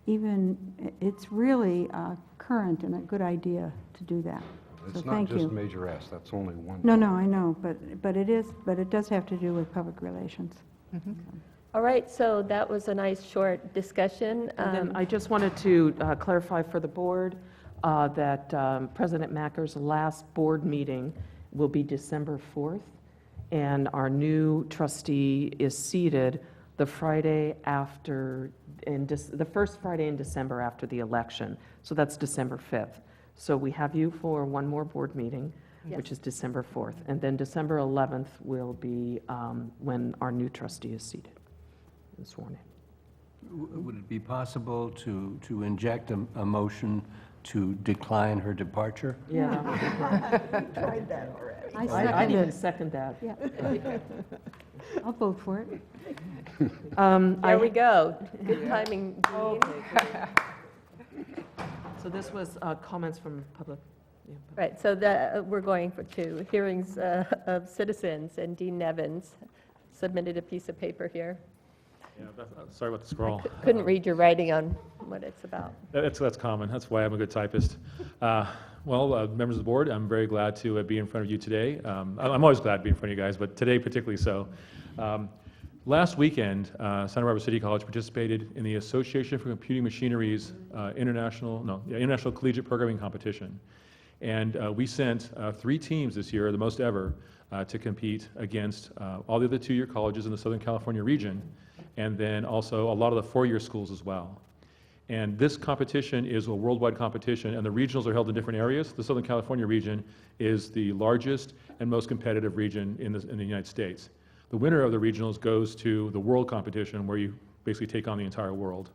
it's really current and a good idea to do that. So It's not thank just you. Major S, that's only one. No, I know, but it does have to do with public relations. all right, so that was a nice short discussion. And then I just wanted to clarify for the board that President Macker's last board meeting will be December 4th, and our new trustee is seated the Friday after, the first Friday in December after the election. So that's December 5th. So we have you for one more board meeting, which is December 4th. And then December 11th will be when our new trustee is seated and sworn in. would it be possible to inject a motion to decline her departure? Yeah. Tried that already. I I second can it. second that. Yeah. I'll vote for it. There we go. Good timing, Dean. So this was comments from public. Yeah. Right, so we're going to hearings of citizens, and Dean Nevins submitted a piece of paper here. Yeah, sorry about the scroll. Couldn't read your writing on what it's about. That's common. That's why I'm a good typist. Members of the board, I'm very glad to be in front of you today. I'm always glad to be in front of you guys, but today particularly so. Last weekend, Santa Barbara City College participated in the Association for Computing Machinery's International Collegiate Programming Competition. And we sent 3 teams this year, the most ever, to compete against all the other 2-year colleges in the Southern California region, and then also a lot of the 4-year schools as well. And this competition is a worldwide competition, and the regionals are held in different areas. The Southern California region is the largest and most competitive region in the United States. The winner of the regionals goes to the world competition, where you basically take on the entire world.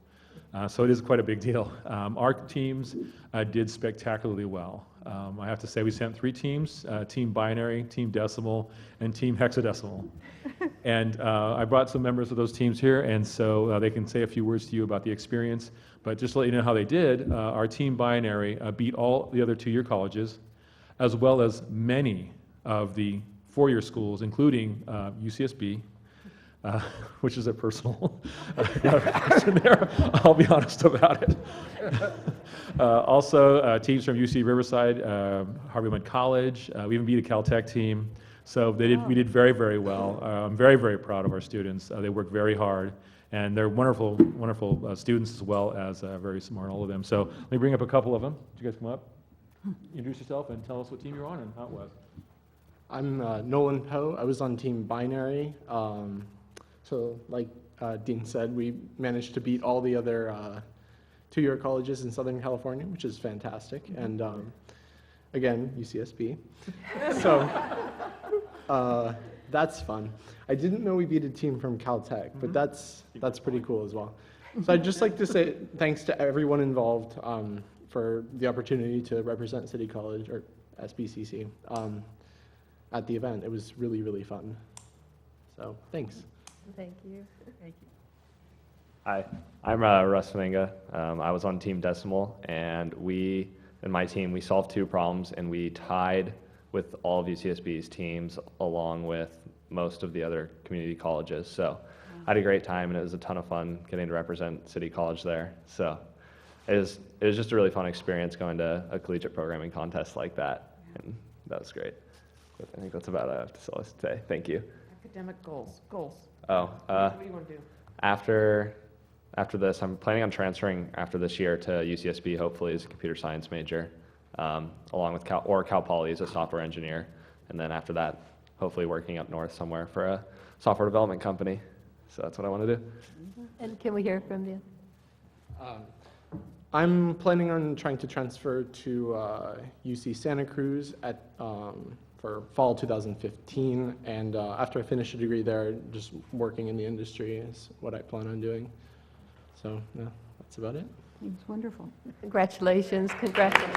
So it is quite a big deal. Our teams did spectacularly well. I have to say we sent 3 teams, Team Binary, Team Decimal, and Team Hexadecimal. And I brought some members of those teams here, and so they can say a few words to you about the experience. But just to let you know how they did, our Team Binary beat all the other 2-year colleges, as well as many of the 4-year schools, including UCSB, which is a personal question there. I'll be honest about it. Also, teams from UC Riverside, Harvey Mudd College. We even beat a Caltech team. So we did very, very well. I'm very, very proud of our students. They work very hard, and they're wonderful, wonderful students as well as very smart, all of them. So let me bring up a couple of them. Would you guys come up? Introduce yourself and tell us what team you're on and how it was. I'm Nolan Poe. I was on Team Binary. So like Dean said, we managed to beat all the other two-year colleges in Southern California, which is fantastic. And again, UCSB. So that's fun. I didn't know we beat a team from Caltech, but that's pretty cool as well. So I'd just like to say thanks to everyone involved for the opportunity to represent City College, or SBCC, at the event. It was really, really fun. So thanks. Thank you. Hi, I'm Russ Faminga. I was on Team Decimal, and we, in my team, we solved 2 problems, and we tied with all of UCSB's teams along with most of the other community colleges. So I had a great time, and it was a ton of fun getting to represent City College there. So it was just a really fun experience going to a collegiate programming contest like that, and that was great. But I think that's about it I have to say. Thank you. Academic goals. Oh, What do you want to do? After this, I'm planning on transferring after this year to UCSB, hopefully as a computer science major, along with Cal Poly as a software engineer. And then after that, hopefully working up north somewhere for a software development company. So that's what I want to do. And can we hear from you? I'm planning on trying to transfer to UC Santa Cruz for fall 2015, and after I finish a degree there, just working in the industry is what I plan on doing. So yeah, that's about it. It's wonderful. Congratulations. Congratulations.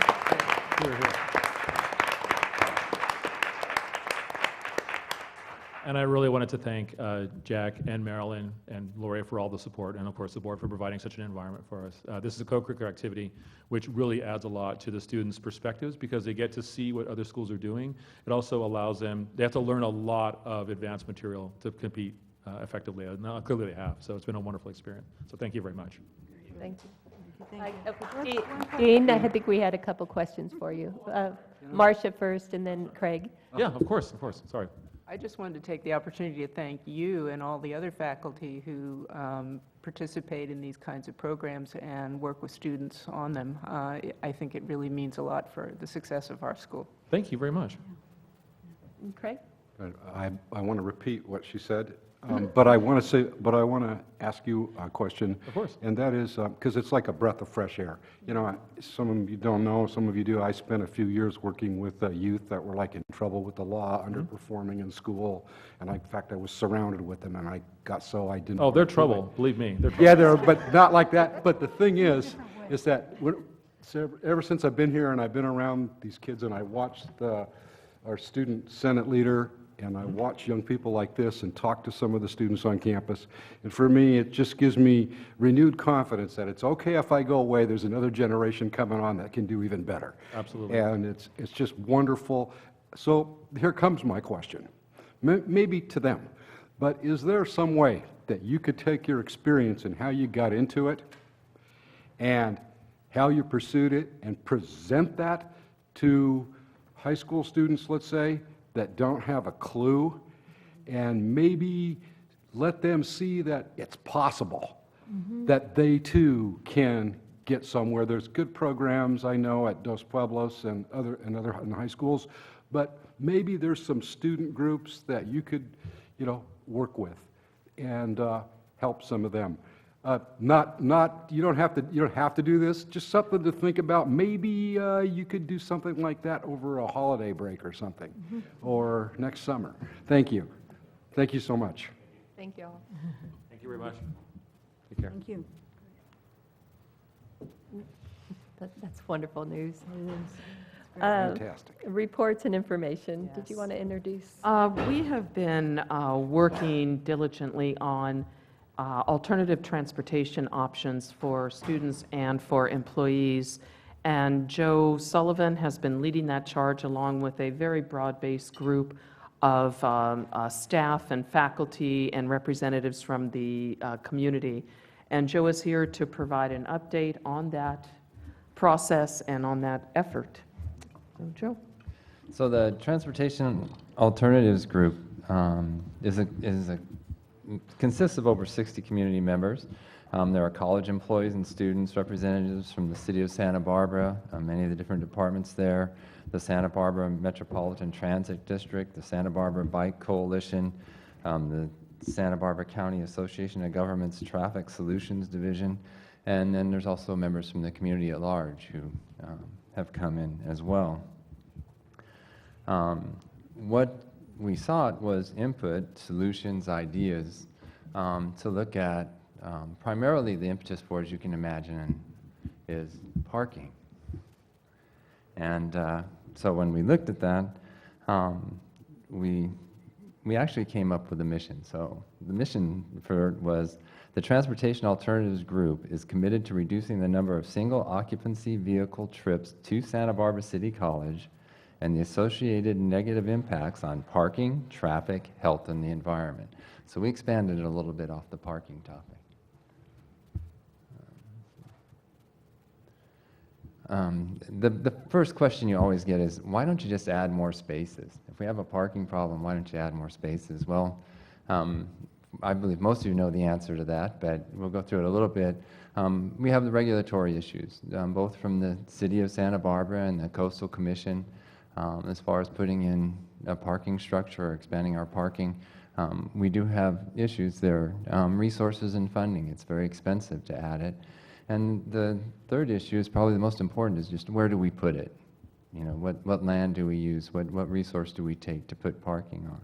And I really wanted to thank Jack and Marilyn and Lori for all the support, and of course the board for providing such an environment for us. This is a co-curricular activity which really adds a lot to the students' perspectives because they get to see what other schools are doing. It also allows them, they have to learn a lot of advanced material to compete effectively. Now, clearly they have, so it's been a wonderful experience. So thank you very much. Thank you. Dean, I think we had a couple questions for you. Marcia first, and then Craig. Yeah, of course, sorry. I just wanted to take the opportunity to thank you and all the other faculty who participate in these kinds of programs and work with students on them. I think it really means a lot for the success of our school. Thank you very much. And Craig? I want to repeat what she said, but I want to ask you a question. Of course. And that is, because it's like a breath of fresh air. You know, some of you don't know, some of you do. I spent a few years working with youth that were like in trouble with the law, underperforming in school. And in fact, I was surrounded with them, and I got so I didn't. Oh, they're trouble. Believe me, they're trouble. Yeah, they're, but not like that. But the thing is that ever since I've been here and I've been around these kids and I watched our student senate leader, and I watch young people like this and talk to some of the students on campus. And for me, it just gives me renewed confidence that it's okay if I go away, there's another generation coming on that can do even better. Absolutely. And it's just wonderful. So here comes my question, maybe to them. But is there some way that you could take your experience and how you got into it and how you pursued it and present that to high school students, let's say, that don't have a clue, and maybe let them see that it's possible, that they too can get somewhere. There's good programs, I know, at Dos Pueblos and other high schools, but maybe there's some student groups that you could, work with and help some of them. You don't have to do this, just something to think about. Maybe you could do something like that over a holiday break or something, or next summer. Thank you. Thank you so much. Thank you all. Thank you very much. Take care. Thank you. That's wonderful news. Fantastic. Reports and information. Did you want to introduce? We have been working diligently on alternative transportation options for students and for employees. And Joe Sullivan has been leading that charge along with a very broad-based group of staff and faculty and representatives from the community. And Joe is here to provide an update on that process and on that effort. So, Joe. So the Transportation Alternatives Group consists of over 60 community members. There are college employees and students, representatives from the City of Santa Barbara, many of the different departments there, the Santa Barbara Metropolitan Transit District, the Santa Barbara Bike Coalition, the Santa Barbara County Association of Governments Traffic Solutions Division, and then there's also members from the community at large who have come in as well. What we sought was input, solutions, ideas to look at primarily the impetus for, as you can imagine, is parking. And so when we looked at that, we actually came up with a mission. So the mission was the Transportation Alternatives Group is committed to reducing the number of single occupancy vehicle trips to Santa Barbara City College and the associated negative impacts on parking, traffic, health, and the environment. So we expanded it a little bit off the parking topic. The first question you always get is, why don't you just add more spaces? If we have a parking problem, why don't you add more spaces? Well, I believe most of you know the answer to that, but we'll go through it a little bit. We have the regulatory issues, both from the City of Santa Barbara and the Coastal Commission, as far as putting in a parking structure or expanding our parking. We do have issues there, resources and funding. It's very expensive to add it. And the third issue is probably the most important, is just where do we put it? You know, what land do we use? What resource do we take to put parking on?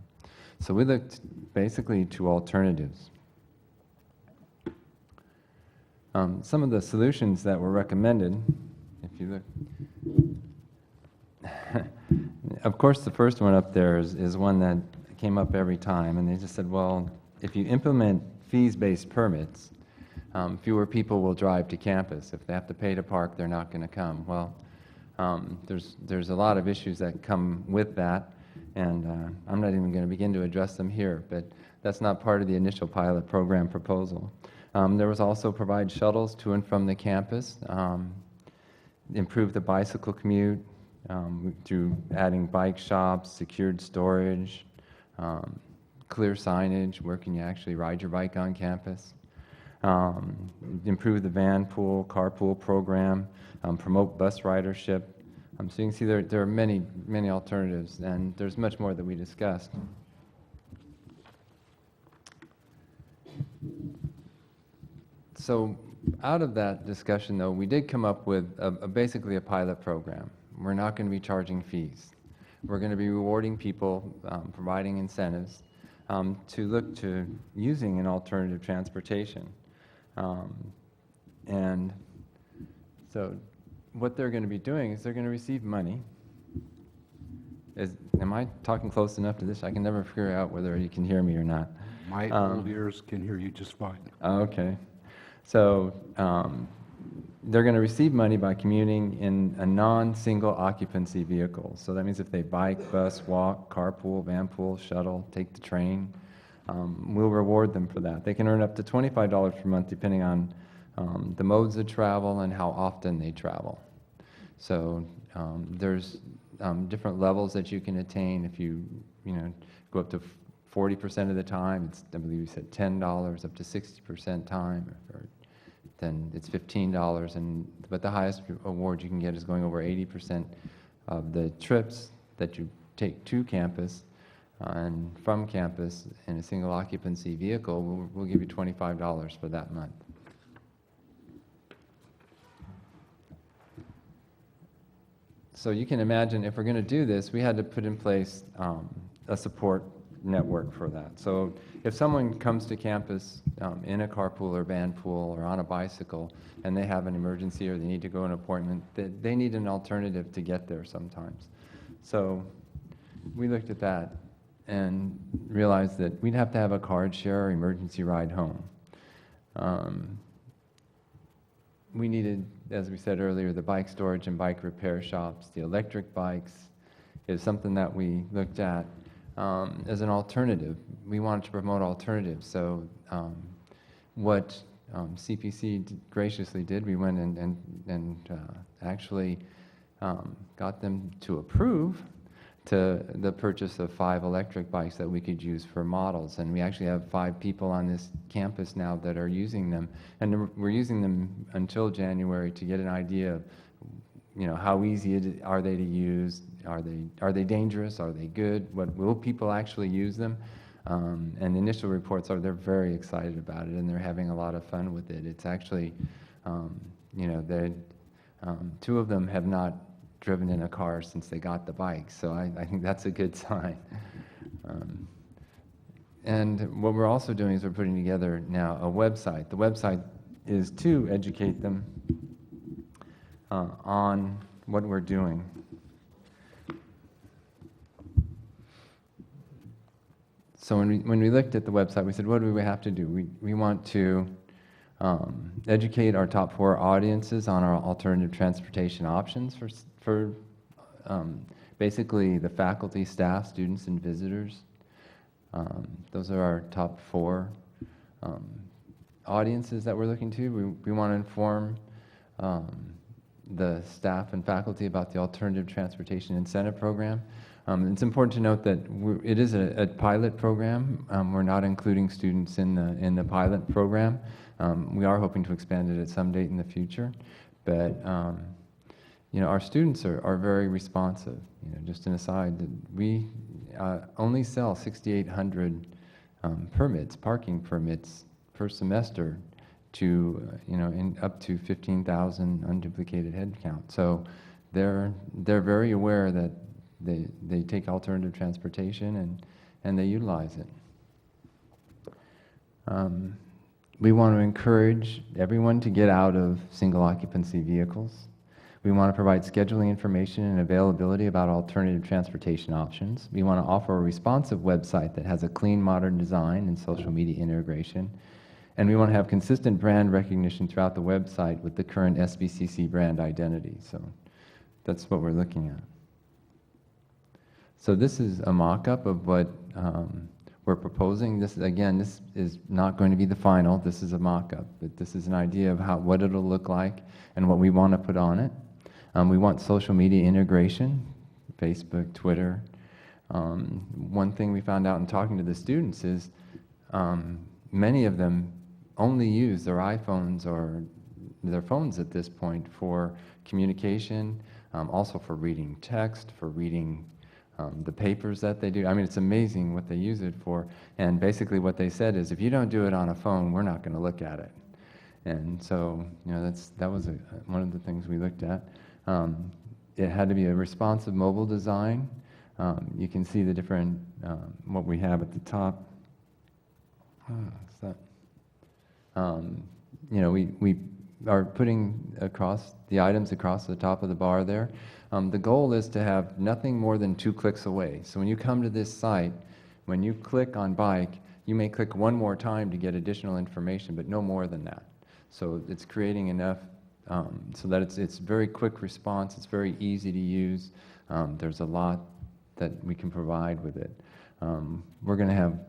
So we looked basically to alternatives. Some of the solutions that were recommended, if you look, of course the first one up there is one that came up every time, and they just said, well, if you implement fees-based permits, fewer people will drive to campus. If they have to pay to park, they're not going to come. Well, there's a lot of issues that come with that, and I'm not even going to begin to address them here, but that's not part of the initial pilot program proposal. There was also provide shuttles to and from the campus, improve the bicycle commute through adding bike shops, secured storage, clear signage, where can you actually ride your bike on campus. Improve the van pool, carpool program, promote bus ridership. So you can see there are many, many alternatives, and there's much more that we discussed. So out of that discussion, though, we did come up with basically a pilot program. We're not going to be charging fees. We're going to be rewarding people, providing incentives to look to using an alternative transportation. And so what they're going to be doing is they're going to receive money. Am I talking close enough to this? I can never figure out whether you can hear me or not. My old ears can hear you just fine. Okay. So they're going to receive money by commuting in a non-single occupancy vehicle. So that means if they bike, bus, walk, carpool, van pool, shuttle, take the train, we'll reward them for that. They can earn up to $25 per month depending on the modes of travel and how often they travel. So there's different levels that you can attain. If you go up to 40% of the time, it's, I believe you said $10, up to 60% time, then it's $15. But the highest award you can get is going over 80% of the trips that you take to campus. And from campus in a single occupancy vehicle, we'll give you $25 for that month. So you can imagine if we're going to do this, we had to put in place a support network for that. So if someone comes to campus in a carpool or van pool or on a bicycle and they have an emergency or they need to go to an appointment, they need an alternative to get there sometimes. So we looked at that and realized that we'd have to have a card share or emergency ride home. We needed, as we said earlier, the bike storage and bike repair shops. The electric bikes is something that we looked at as an alternative. We wanted to promote alternatives. So what CPC graciously did, we went and actually got them to approve to the purchase of 5 electric bikes that we could use for models. And we actually have 5 people on this campus now that are using them. And we're using them until January to get an idea of, how easy are they to use? Are they dangerous? Are they good? Will people actually use them? And the initial reports are they're very excited about it, and they're having a lot of fun with it. It's actually, you know, two of them have not driven in a car since they got the bike, so I think that's a good sign. And what we're also doing is we're putting together now a website. The website is to educate them on what we're doing. So when we looked at the website, we said, what do we have to do? We want to educate our top 4 audiences on our alternative transportation options for basically the faculty, staff, students, and visitors. Those are our top 4 audiences that we're looking to. We want to inform the staff and faculty about the Alternative Transportation Incentive Program. It's important to note that it is a pilot program. We're not including students in the pilot program. We are hoping to expand it at some date in the future, but you know, our students are very responsive. You know, just an aside, that we only sell 6,800 permits, parking permits per semester to you know, up to 15,000 unduplicated head count. So they're very aware that they take alternative transportation and they utilize it. We want to encourage everyone to get out of single occupancy vehicles. We want to provide scheduling information and availability about alternative transportation options. We want to offer a responsive website that has a clean, modern design and social media integration. And we want to have consistent brand recognition throughout the website with the current SBCC brand identity. So that's what we're looking at. So this is a mock-up of what we're proposing. This is not going to be the final. This is a mock-up, but this is an idea of what it'll look like and what we want to put on it. We want social media integration, Facebook, Twitter. One thing we found out in talking to the students is many of them only use their iPhones or their phones at this point for communication, also for reading text, for reading the papers that they do. I mean, it's amazing what they use it for. And basically what they said is, if you don't do it on a phone, we're not going to look at it. And so, you know, that was one of the things we looked at. It had to be a responsive mobile design. You can see the different, what we have at the top. What's that? You know, we are putting across the items across the top of the bar there. The goal is to have nothing more than 2 clicks away. So when you come to this site, when you click on bike, you may click one more time to get additional information, but no more than that. So it's creating enough so that it's very quick response, it's very easy to use. There's a lot that we can provide with it. We're going to have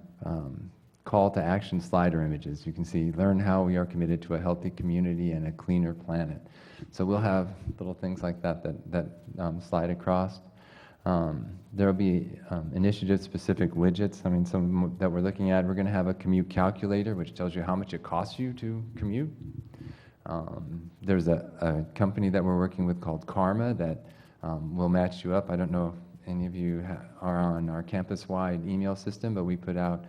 call to action slider images. You can see, learn how we are committed to a healthy community and a cleaner planet. So we'll have little things like that slide across. There will be initiative-specific widgets. I mean, some that we're looking at. We're going to have a commute calculator, which tells you how much it costs you to commute. There's a company that we're working with called Karma that will match you up. I don't know if any of you are on our campus-wide email system, but we put out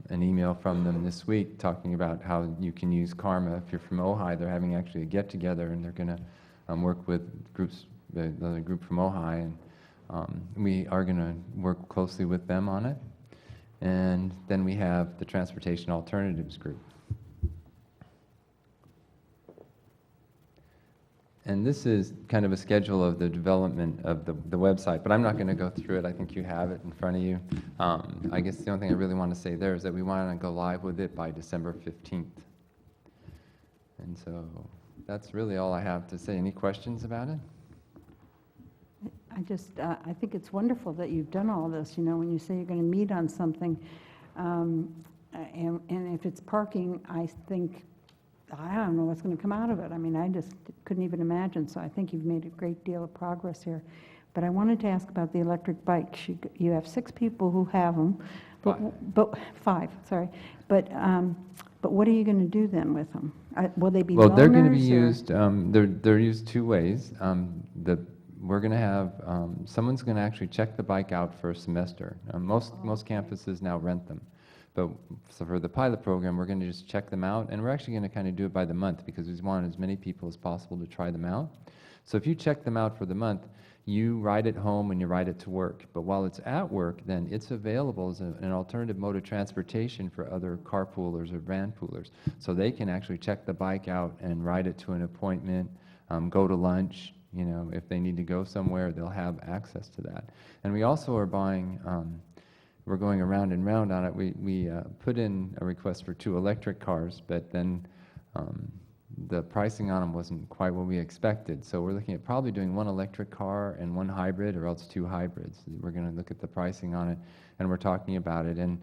an email from them this week talking about how you can use Karma. If you're from Ojai, they're having actually a get-together, and they're going to work with groups, the group from Ojai, and we are going to work closely with them on it. And then we have the Transportation Alternatives Group. And this is kind of a schedule of the development of the website, but I'm not going to go through it. I think you have it in front of you. I guess the only thing I really want to say there is that we want to go live with it by December 15th. And so that's really all I have to say. Any questions about it? I think it's wonderful that you've done all this. You know, when you say you're going to meet on something, and if it's parking, I think, I don't know what's going to come out of it. I mean, I just couldn't even imagine. So I think you've made a great deal of progress here. But I wanted to ask about the electric bikes. You have 6 people who have them. But 5, sorry. But what are you going to do then with them? Will they be Well, they're going to be loaners, used, they're used 2 ways. we're going to have, someone's going to actually check the bike out for a semester. Most campuses now rent them. But so for the pilot program, we're going to just check them out, and we're actually going to kind of do it by the month because we want as many people as possible to try them out. So if you check them out for the month, you ride it home and you ride it to work. But while it's at work, then it's available as an alternative mode of transportation for other carpoolers or van poolers. So they can actually check the bike out and ride it to an appointment, go to lunch. You know, if they need to go somewhere, they'll have access to that. And we also are buying, we're going around and round on it. We put in a request for 2 electric cars, but then the pricing on them wasn't quite what we expected. So we're looking at probably doing 1 electric car and 1 hybrid, or else 2 hybrids. We're going to look at the pricing on it, and we're talking about it. And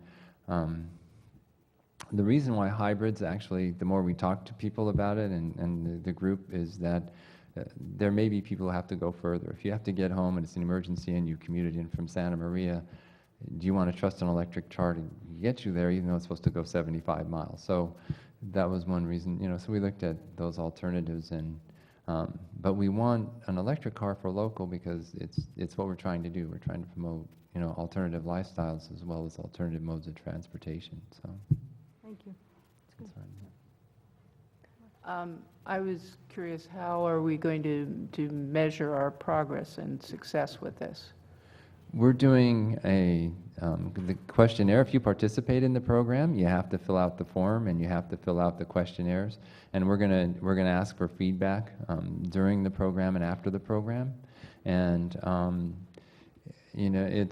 the reason why hybrids, actually, the more we talk to people about it and the group, is that there may be people who have to go further. If you have to get home and it's an emergency and you commuted in from Santa Maria, do you want to trust an electric car to get you there, even though it's supposed to go 75 miles? So that was one reason, you know, so we looked at those alternatives. And but we want an electric car for local because it's what we're trying to do. We're trying to promote, you know, alternative lifestyles as well as alternative modes of transportation. So Thank you. That's good. I was curious, how are we going to measure our progress and success with this? we're doing the questionnaire. If you participate in the program, you have to fill out the form and you have to fill out the questionnaires. And we're gonna ask for feedback during the program and after the program. And you know,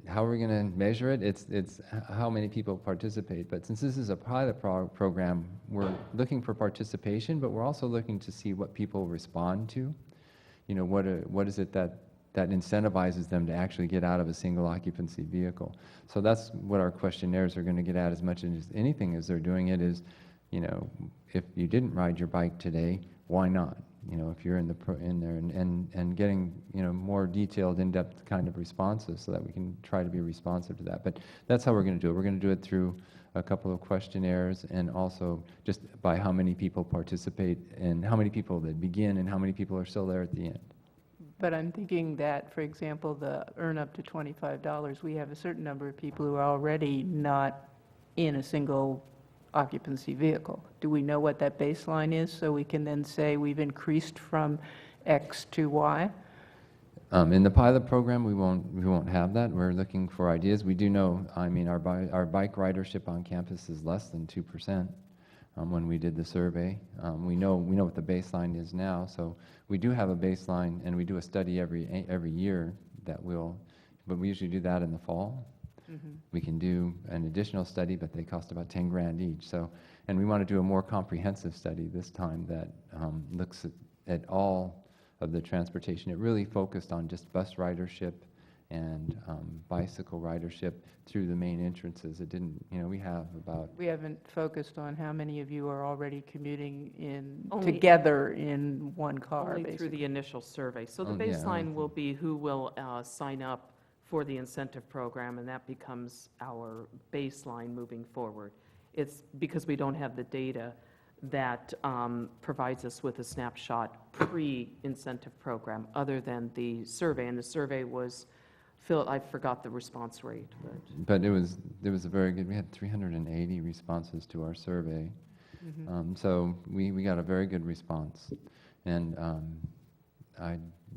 how are we going to measure it? It's how many people participate. But since this is a pilot program, we're looking for participation, but we're also looking to see what people respond to. You know, what is it that incentivizes them to actually get out of a single occupancy vehicle? So that's what our questionnaires are going to get at as much as anything as they're doing it is, you know, if you didn't ride your bike today, why not? You know, if you're in there and getting, you know, more detailed, in-depth kind of responses so that we can try to be responsive to that. But that's how we're going to do it. We're going to do it through a couple of questionnaires and also just by how many people participate and how many people that begin and how many people are still there at the end. But I'm thinking that, for example, the earn up to $25, we have a certain number of people who are already not in a single occupancy vehicle. Do we know what that baseline is so we can then say we've increased from X to Y? In the pilot program, we won't have that. We're looking for ideas. We do know, I mean, our bike ridership on campus is less than 2%. When we did the survey, we know what the baseline is now. So we do have a baseline, and we do a study every year but we usually do that in the fall. Mm-hmm. We can do an additional study, but they cost about 10 grand each. So, and we want to do a more comprehensive study this time that looks at all of the transportation. It really focused on just bus ridership and bicycle ridership through the main entrances. It didn't, you know, we haven't focused on how many of you are already commuting Only- together in one car, Only basically. through the initial survey. So the Oh, yeah, baseline will be who will sign up for the incentive program, and that becomes our baseline moving forward. It's because we don't have the data that provides us with a snapshot pre-incentive program, other than the survey. And the survey was filled, I forgot the response rate, But it was a very good, we had 380 responses to our survey. Mm-hmm. So we got a very good response. And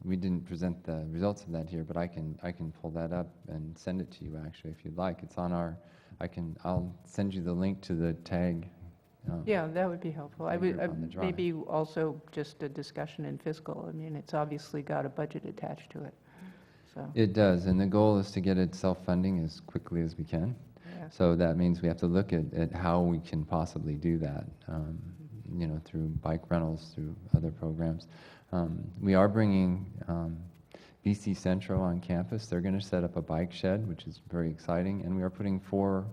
we didn't present the results of that here, but I can pull that up and send it to you actually if you'd like. It's on our, I'll send you the link to the tag. Yeah, that would be helpful. on the drive. Maybe also just a discussion in fiscal. I mean, it's obviously got a budget attached to it, so. It does, and the goal is to get it self-funding as quickly as we can. Yeah. So that means we have to look at how we can possibly do that, you know, through bike rentals, through other programs. We are bringing BC Centro on campus. They're going to set up a bike shed, which is very exciting, and we are putting 4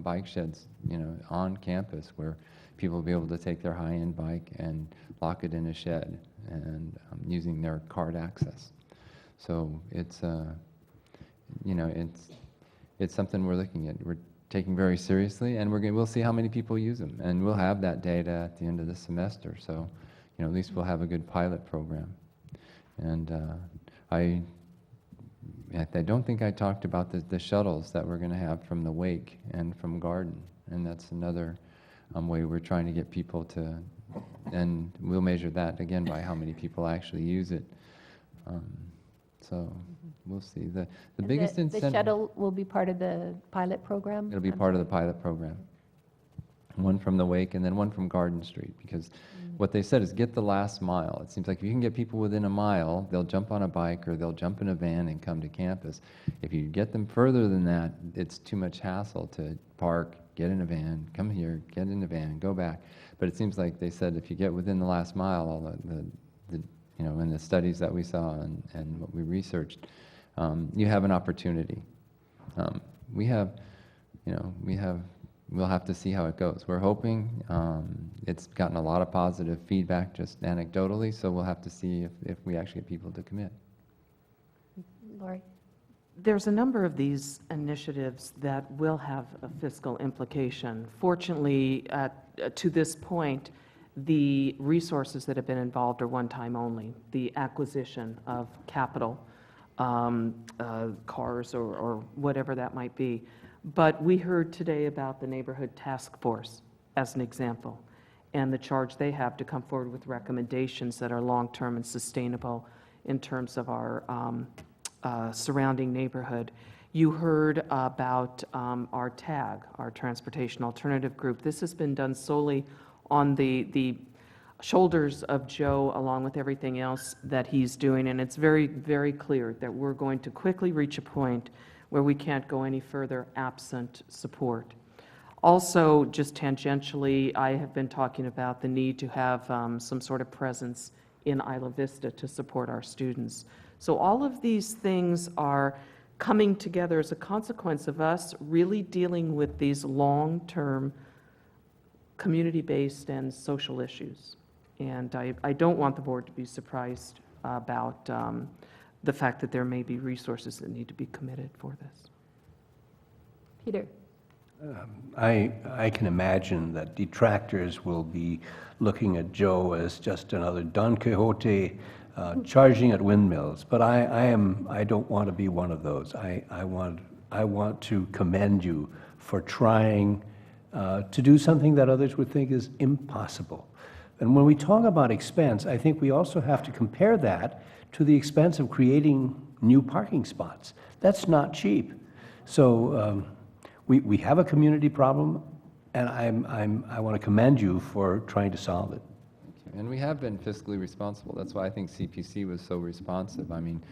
bike sheds, you know, on campus where people will be able to take their high-end bike and lock it in a shed and using their card access. So it's, you know, it's something we're looking at. We're taking very seriously, and we'll see how many people use them, and we'll have that data at the end of the semester. So, you know, at least we'll have a good pilot program. And I don't think I talked about the shuttles that we're going to have from the Wake and from Garden, and that's another way we're trying to get people to, and we'll measure that again by how many people actually use it. So we'll see. The biggest The incentive. shuttle will be part of the pilot program? It'll be part of the pilot program. One from the Wake and then one from Garden Street, because what they said is get the last mile. It seems like if you can get people within a mile, they'll jump on a bike or they'll jump in a van and come to campus. If you get them further than that, it's too much hassle to park, get in a van, come here, get in a van, go back. But it seems like they said if you get within the last mile, all the you know, in the studies that we saw and what we researched, you have an opportunity. We'll have to see how it goes. We're hoping, it's gotten a lot of positive feedback just anecdotally, so we'll have to see if we actually get people to commit. Lori? There's a number of these initiatives that will have a fiscal implication. Fortunately, to this point, the resources that have been involved are one-time only. The acquisition of capital, cars or whatever that might be. But we heard today about the Neighborhood Task Force as an example, and the charge they have to come forward with recommendations that are long-term and sustainable in terms of our surrounding neighborhood. You heard about our TAG, our Transportation Alternative Group. This has been done solely on the shoulders of Joe, along with everything else that he's doing, and it's very, very clear that we're going to quickly reach a point where we can't go any further absent support. Also, just tangentially, I have been talking about the need to have some sort of presence in Isla Vista to support our students. So all of these things are coming together as a consequence of us really dealing with these long-term community-based and social issues. And I don't want the board to be surprised about the fact that there may be resources that need to be committed for this. Peter? I can imagine that detractors will be looking at Joe as just another Don Quixote charging at windmills, but I don't want to be one of those. I want to commend you for trying to do something that others would think is impossible. And when we talk about expense, I think we also have to compare that to the expense of creating new parking spots. That's not cheap. So we have a community problem, and I want to commend you for trying to solve it. And we have been fiscally responsible. That's why I think CPC was so responsive. I mean,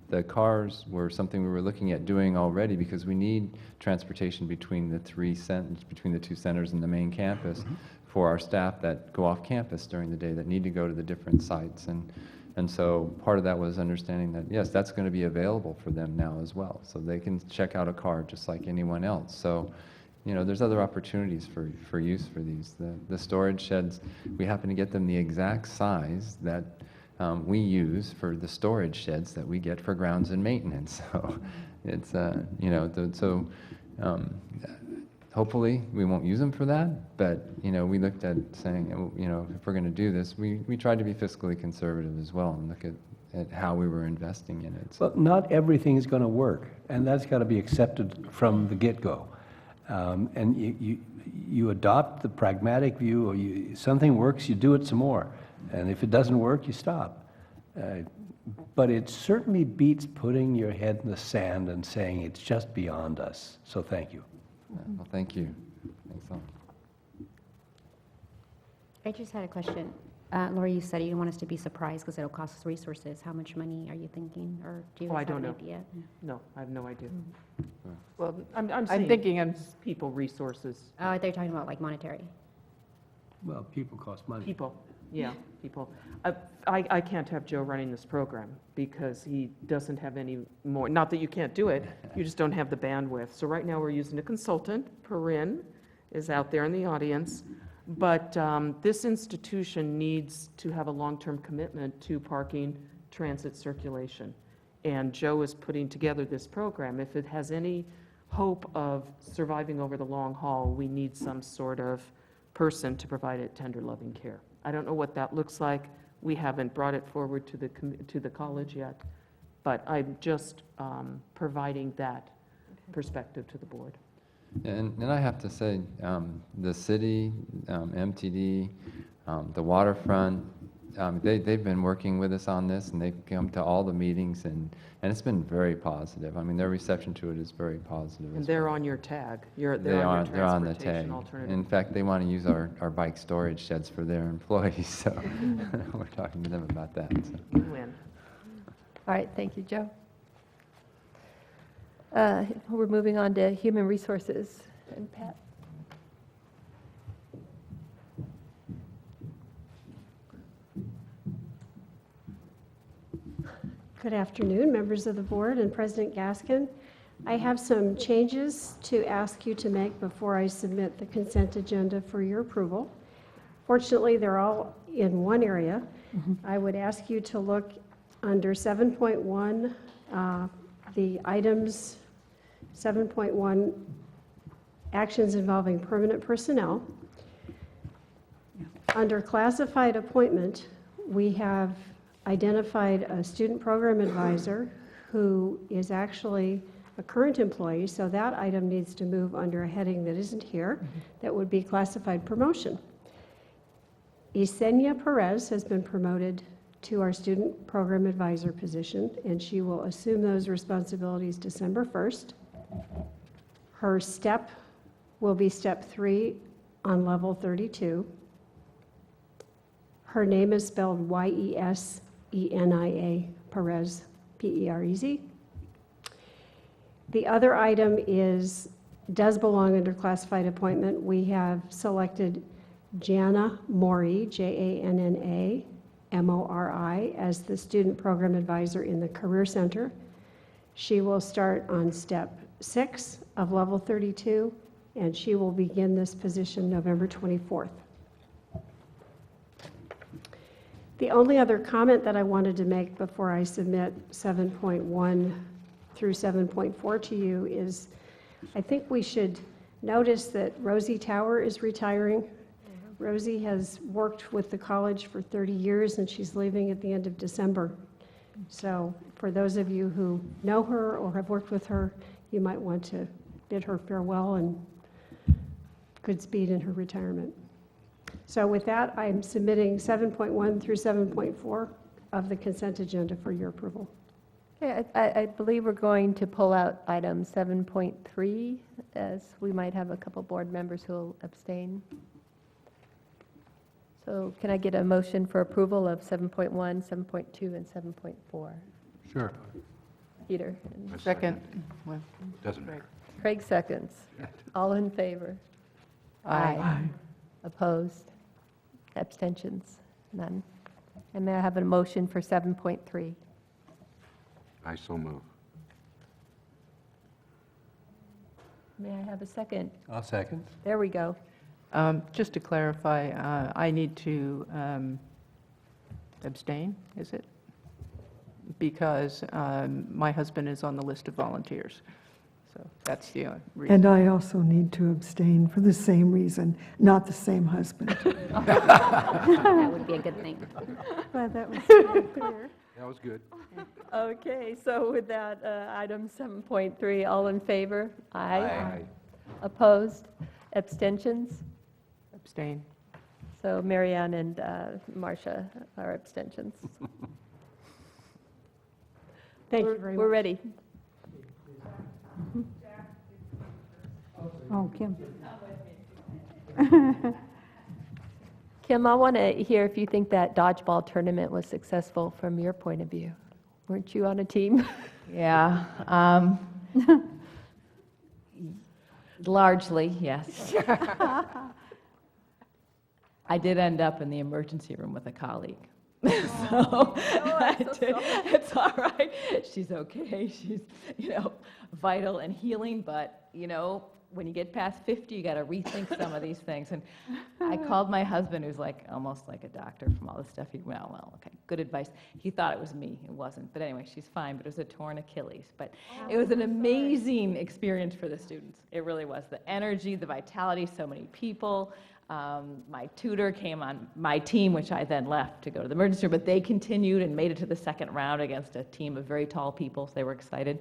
the cars were something we were looking at doing already because we need transportation between the two centers and the main campus for our staff that go off campus during the day that need to go to the different sites. And so part of that was understanding that, yes, that's going to be available for them now as well. So they can check out a car just like anyone else. So, you know, there's other opportunities for use for these. The storage sheds, we happen to get them the exact size that we use for the storage sheds that we get for grounds and maintenance. So it's, you know, hopefully we won't use them for that, but, you know, we looked at saying, you know, if we're going to do this, we tried to be fiscally conservative as well and look at how we were investing in it. Well, not everything is going to work, and that's got to be accepted from the get-go. And you adopt the pragmatic view, or something works, you do it some more. And if it doesn't work, you stop. But it certainly beats putting your head in the sand and saying it's just beyond us. So thank you. Well, thank you. Thanks all. I just had a question. Lori, you said you want us to be surprised because it'll cost us resources. How much money are you thinking, or do you I have don't an know. idea? No, I have no idea. Well, I'm thinking of people, resources. Oh, they're talking about like monetary. Well, people cost money. People, yeah, people. I can't have Joe running this program because he doesn't have any more, not that you can't do it, you just don't have the bandwidth. So right now we're using a consultant. Perrin is out there in the audience. But this institution needs to have a long-term commitment to parking, transit circulation. And Joe is putting together this program. If it has any hope of surviving over the long haul, we need some sort of person to provide it tender, loving care. I don't know what that looks like, We haven't brought it forward to the college yet, but I'm just providing that perspective to the board. And I have to say, the city, MTD, the waterfront, they've been working with us on this, and they've come to all the meetings, and it's been very positive. I mean, their reception to it is very positive. And they're on your tag. They're They're on on your the tag. transportation alternative. In fact, they want to use our bike storage sheds for their employees, so we're talking to them about that. So. Win-win. All right, thank you, Joe. We're moving on to human resources. And Pat? Good afternoon, members of the board and President Gaskin. I have some changes to ask you to make before I submit the consent agenda for your approval. Fortunately, they're all in one area. I would ask you to look under 7.1, the items 7.1, actions involving permanent personnel. Under classified appointment, we have identified a student program advisor who is actually a current employee, so that item needs to move under a heading that isn't here. That would be classified promotion. Yesenia Perez has been promoted to our student program advisor position, and she will assume those responsibilities December 1st. Her step will be step 3 on level 32. Her name is spelled Y-E-S-E-N-I-A, Perez, P-E-R-E-Z. The other item does belong under classified appointment. We have selected Jana Mori, J-A-N-N-A, M-O-R-I, as the student program advisor in the Career Center. She will start on step 6 of level 32, and she will begin this position November 24th. The only other comment that I wanted to make before I submit 7.1 through 7.4 to you is I think we should notice that Rosie Tower is retiring. Rosie has worked with the college for 30 years, and she's leaving at the end of December. So for those of you who know her or have worked with her, you might want to bid her farewell and Godspeed in her retirement. So with that, I'm submitting 7.1 through 7.4 of the consent agenda for your approval. Okay, I believe we're going to pull out item 7.3, as we might have a couple board members who will abstain. So can I get a motion for approval of 7.1, 7.2, and 7.4? Sure. Peter? Second. Well, Doesn't matter. Craig seconds. All in favor? Aye. Opposed? Abstentions? None. And may I have a motion for 7.3? I so move. May I have a second? I'll second. There we go. Just to clarify, I need to abstain, is it? Because my husband is on the list of volunteers. So that's the reason. And I also need to abstain for the same reason, not the same husband. That would be a good thing. Glad that was clear. That was good. Okay, so with that, item 7.3, all in favor? Aye. Opposed? Abstentions? Abstain. So Marianne and Marcia are abstentions. Thank you very much. We're ready. Oh, Kim. Kim, I want to hear if you think that dodgeball tournament was successful from your point of view. Weren't you on a team? Yeah. Largely, yes. I did end up in the emergency room with a colleague. So it's all right. She's okay. She's, vital and healing, but, when you get past 50, you got to rethink some of these things. And I called my husband, who's almost like a doctor from all this stuff. Well, okay, good advice. He thought it was me. It wasn't. But anyway, she's fine, but it was a torn Achilles. But it was an amazing experience for the students. It really was. The energy, the vitality, so many people. My tutor came on my team, which I then left to go to the emergency room, but they continued and made it to the second round against a team of very tall people, so they were excited.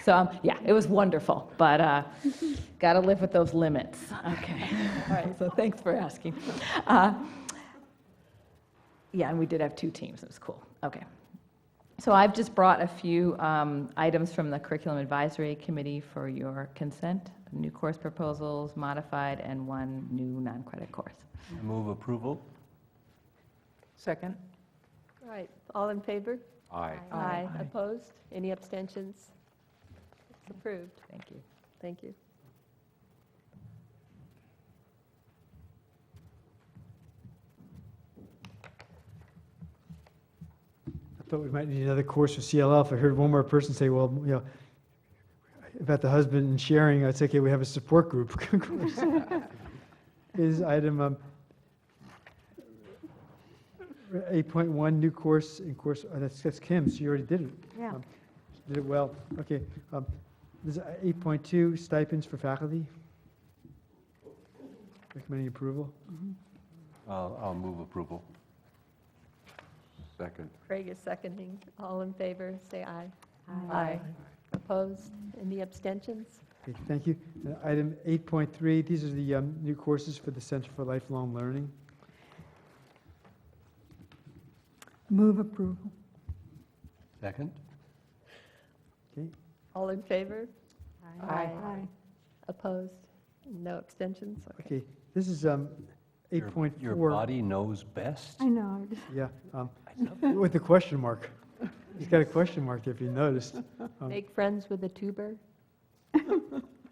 So, yeah, it was wonderful, but got to live with those limits. Okay. All right, so thanks for asking. Yeah, and we did have 2 teams. It was cool. Okay. So I've just brought a few items from the Curriculum Advisory Committee for your consent. New course proposals, modified, and 1 new non-credit course. I move approval. Second? All right, all in favor? Aye. Aye. Opposed? Any abstentions? It's approved. Thank you. Thank you. I thought we might need another course for CLL. If I heard one more person say, well, you know, about the husband and sharing, I'd say, okay, we have a support group course. Is item 8.1, new course in course, that's Kim, so you already did it. Yeah. Did it well. Okay. This is 8.2, stipends for faculty. Recommending approval. I'll move approval. Second. Craig is seconding. All in favor, say aye. Aye. Opposed? Any abstentions? Okay, thank you. Item 8.3, these are the new courses for the Center for Lifelong Learning. Move approval. Second. Okay. All in favor? Aye. Opposed? No abstentions? Okay, this is 8.4. Your body knows best. I know. Yeah, with the question mark. He's got a question mark there, if you noticed. Make friends with a tuber?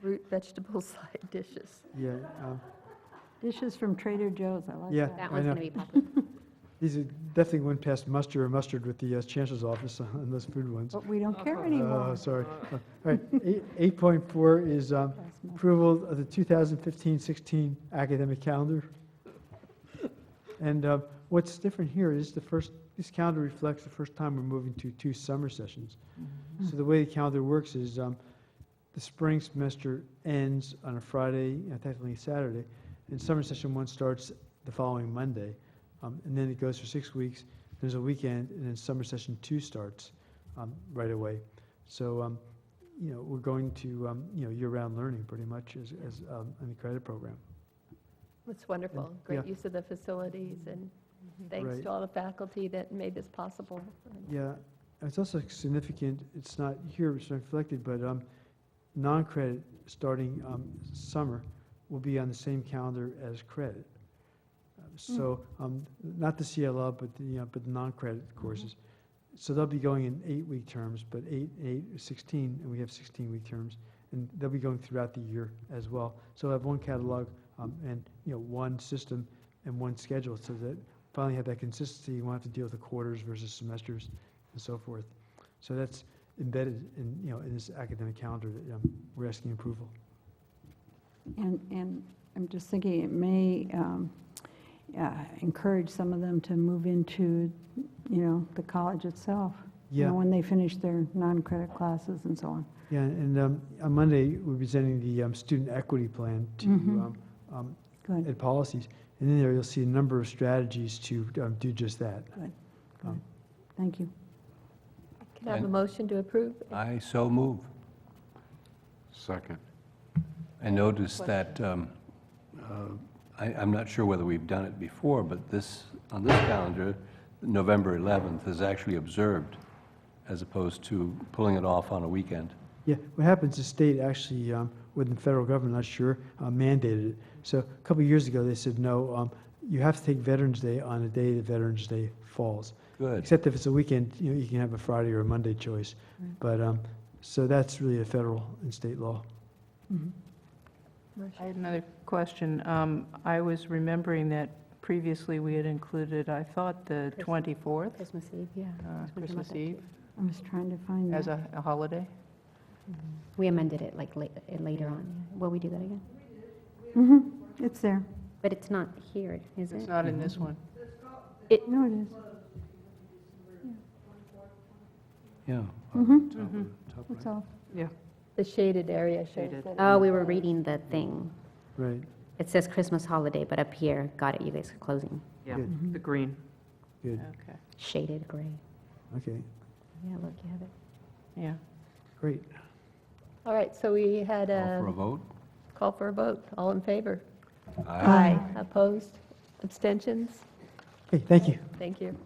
Root vegetable side dishes. Yeah. Dishes from Trader Joe's, I like Yeah, that. That I one's know. going to be popular. These are definitely went past muster or mustard with the Chancellor's office on those food ones. But we don't care anymore. Sorry. All right, 8.4 is approval of the 2015-16 academic calendar. And what's different here is this calendar reflects the first time we're moving to 2 summer sessions. So the way the calendar works is the spring semester ends on a Friday, technically Saturday, and summer session 1 starts the following Monday. And then it goes for 6 weeks, there's a weekend, and then summer session 2 starts right away. So, we're going to, year-round learning pretty much as in the credit program. It's wonderful. And- Great yeah. use of the facilities, and thanks Right. to all the faculty that made this possible. Yeah, it's also significant, it's not here, it's not reflected, but non-credit starting summer will be on the same calendar as credit. So, not the CLL, but the non-credit courses. So they'll be going in 8-week terms, but 16, and we have 16-week terms, and they'll be going throughout the year as well. So we'll have one catalog and, one system and one schedule, so that finally have that consistency. You won't have to deal with the quarters versus semesters and so forth. So that's embedded in, in this academic calendar that we're asking approval. And I'm just thinking it may encourage some of them to move into, the college itself. Yeah. When they finish their non-credit classes and so on. Yeah, and on Monday, we're presenting the student equity plan to Good. Ed Policies. And in there, you'll see a number of strategies to do just that. Good. Good. Thank you. Can I have a motion to approve? I so move. Second. I noticed that, I'm not sure whether we've done it before, but on this calendar, November 11th is actually observed as opposed to pulling it off on a weekend. Yeah, what happens, the state actually, within the federal government, not sure, mandated it. So a couple of years ago, they said, no, you have to take Veterans Day on a day that Veterans Day falls. Good. Except if it's a weekend, you can have a Friday or a Monday choice. But, so that's really a federal and state law. I had another question. I was remembering that previously we had included, I thought, the 24th, Christmas Eve, yeah. Christmas Eve, I was trying to find as that. a holiday. We amended it like later on. Will we do that again? It's there. But it's not here, is it? It's not in this one. No, it is. Yeah. It's all. Yeah. The shaded area shows Shaded. that. Oh, we were reading the thing. Right. It says Christmas holiday, but up here, got it, you guys are closing. Yeah, Good. the green. Good, Okay, Shaded gray. okay, Yeah, look, you have it. yeah. great. All right, so we had Call for a vote? Call for a vote. All in favor? Aye. Opposed? Abstentions? Okay, thank you. Thank you.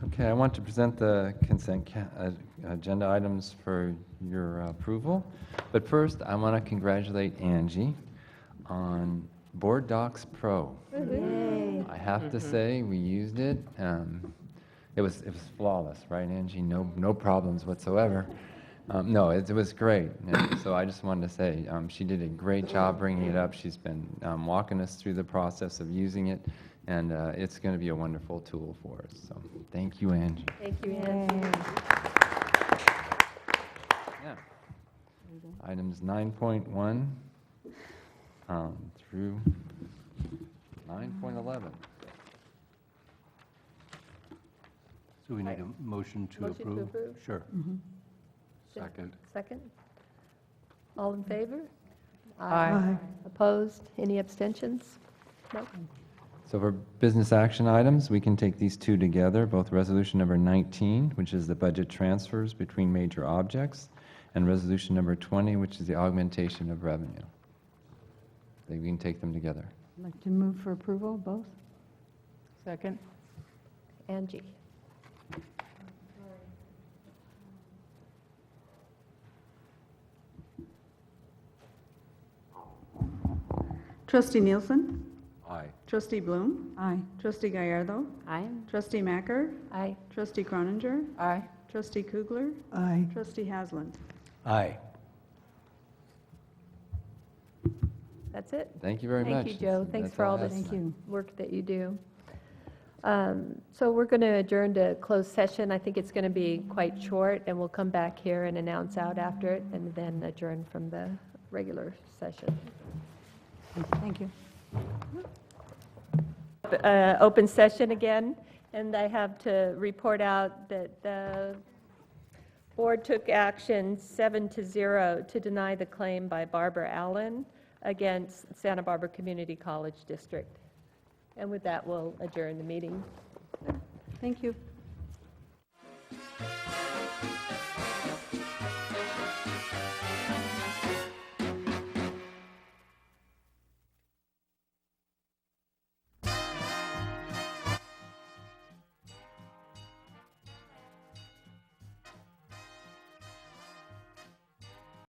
Okay, I want to present the consent agenda items for your approval. But first, I want to congratulate Angie on Board Docs Pro. I have to say, we used it. It was flawless, right, Angie? No problems whatsoever. No, it was great. And so I just wanted to say, she did a great job bringing it up. She's been walking us through the process of using it, and it's going to be a wonderful tool for us. So thank you, Angie. Thank you, Angie. Yeah. Items 9.1 through 9.11. So we need a motion to Motion to approve? approve? Sure. Second. Second? All in favor? Aye. Opposed? Any abstentions? No? So for business action items, we can take these two together, both resolution number 19, which is the budget transfers between major objects, and resolution number 20, which is the augmentation of revenue. We can take them together. I'd like to move for approval, both. Second? Angie? Trustee Nielsen? Aye. Trustee Bloom? Aye. Trustee Gallardo? Aye. Trustee Macker? Aye. Trustee Croninger? Aye. Trustee Kugler? Aye. Trustee Hasland? Aye. That's it? Thank you very much. Thank you, Joe. Thanks That's for all I have this tonight. work that you do. So we're going to adjourn to closed session. I think it's going to be quite short, and we'll come back here and announce out after it, and then adjourn from the regular session. Thank you. Open session again, and I have to report out that the board took action 7-0 to deny the claim by Barbara Allen against Santa Barbara Community College District. And with that, we'll adjourn the meeting. Thank you.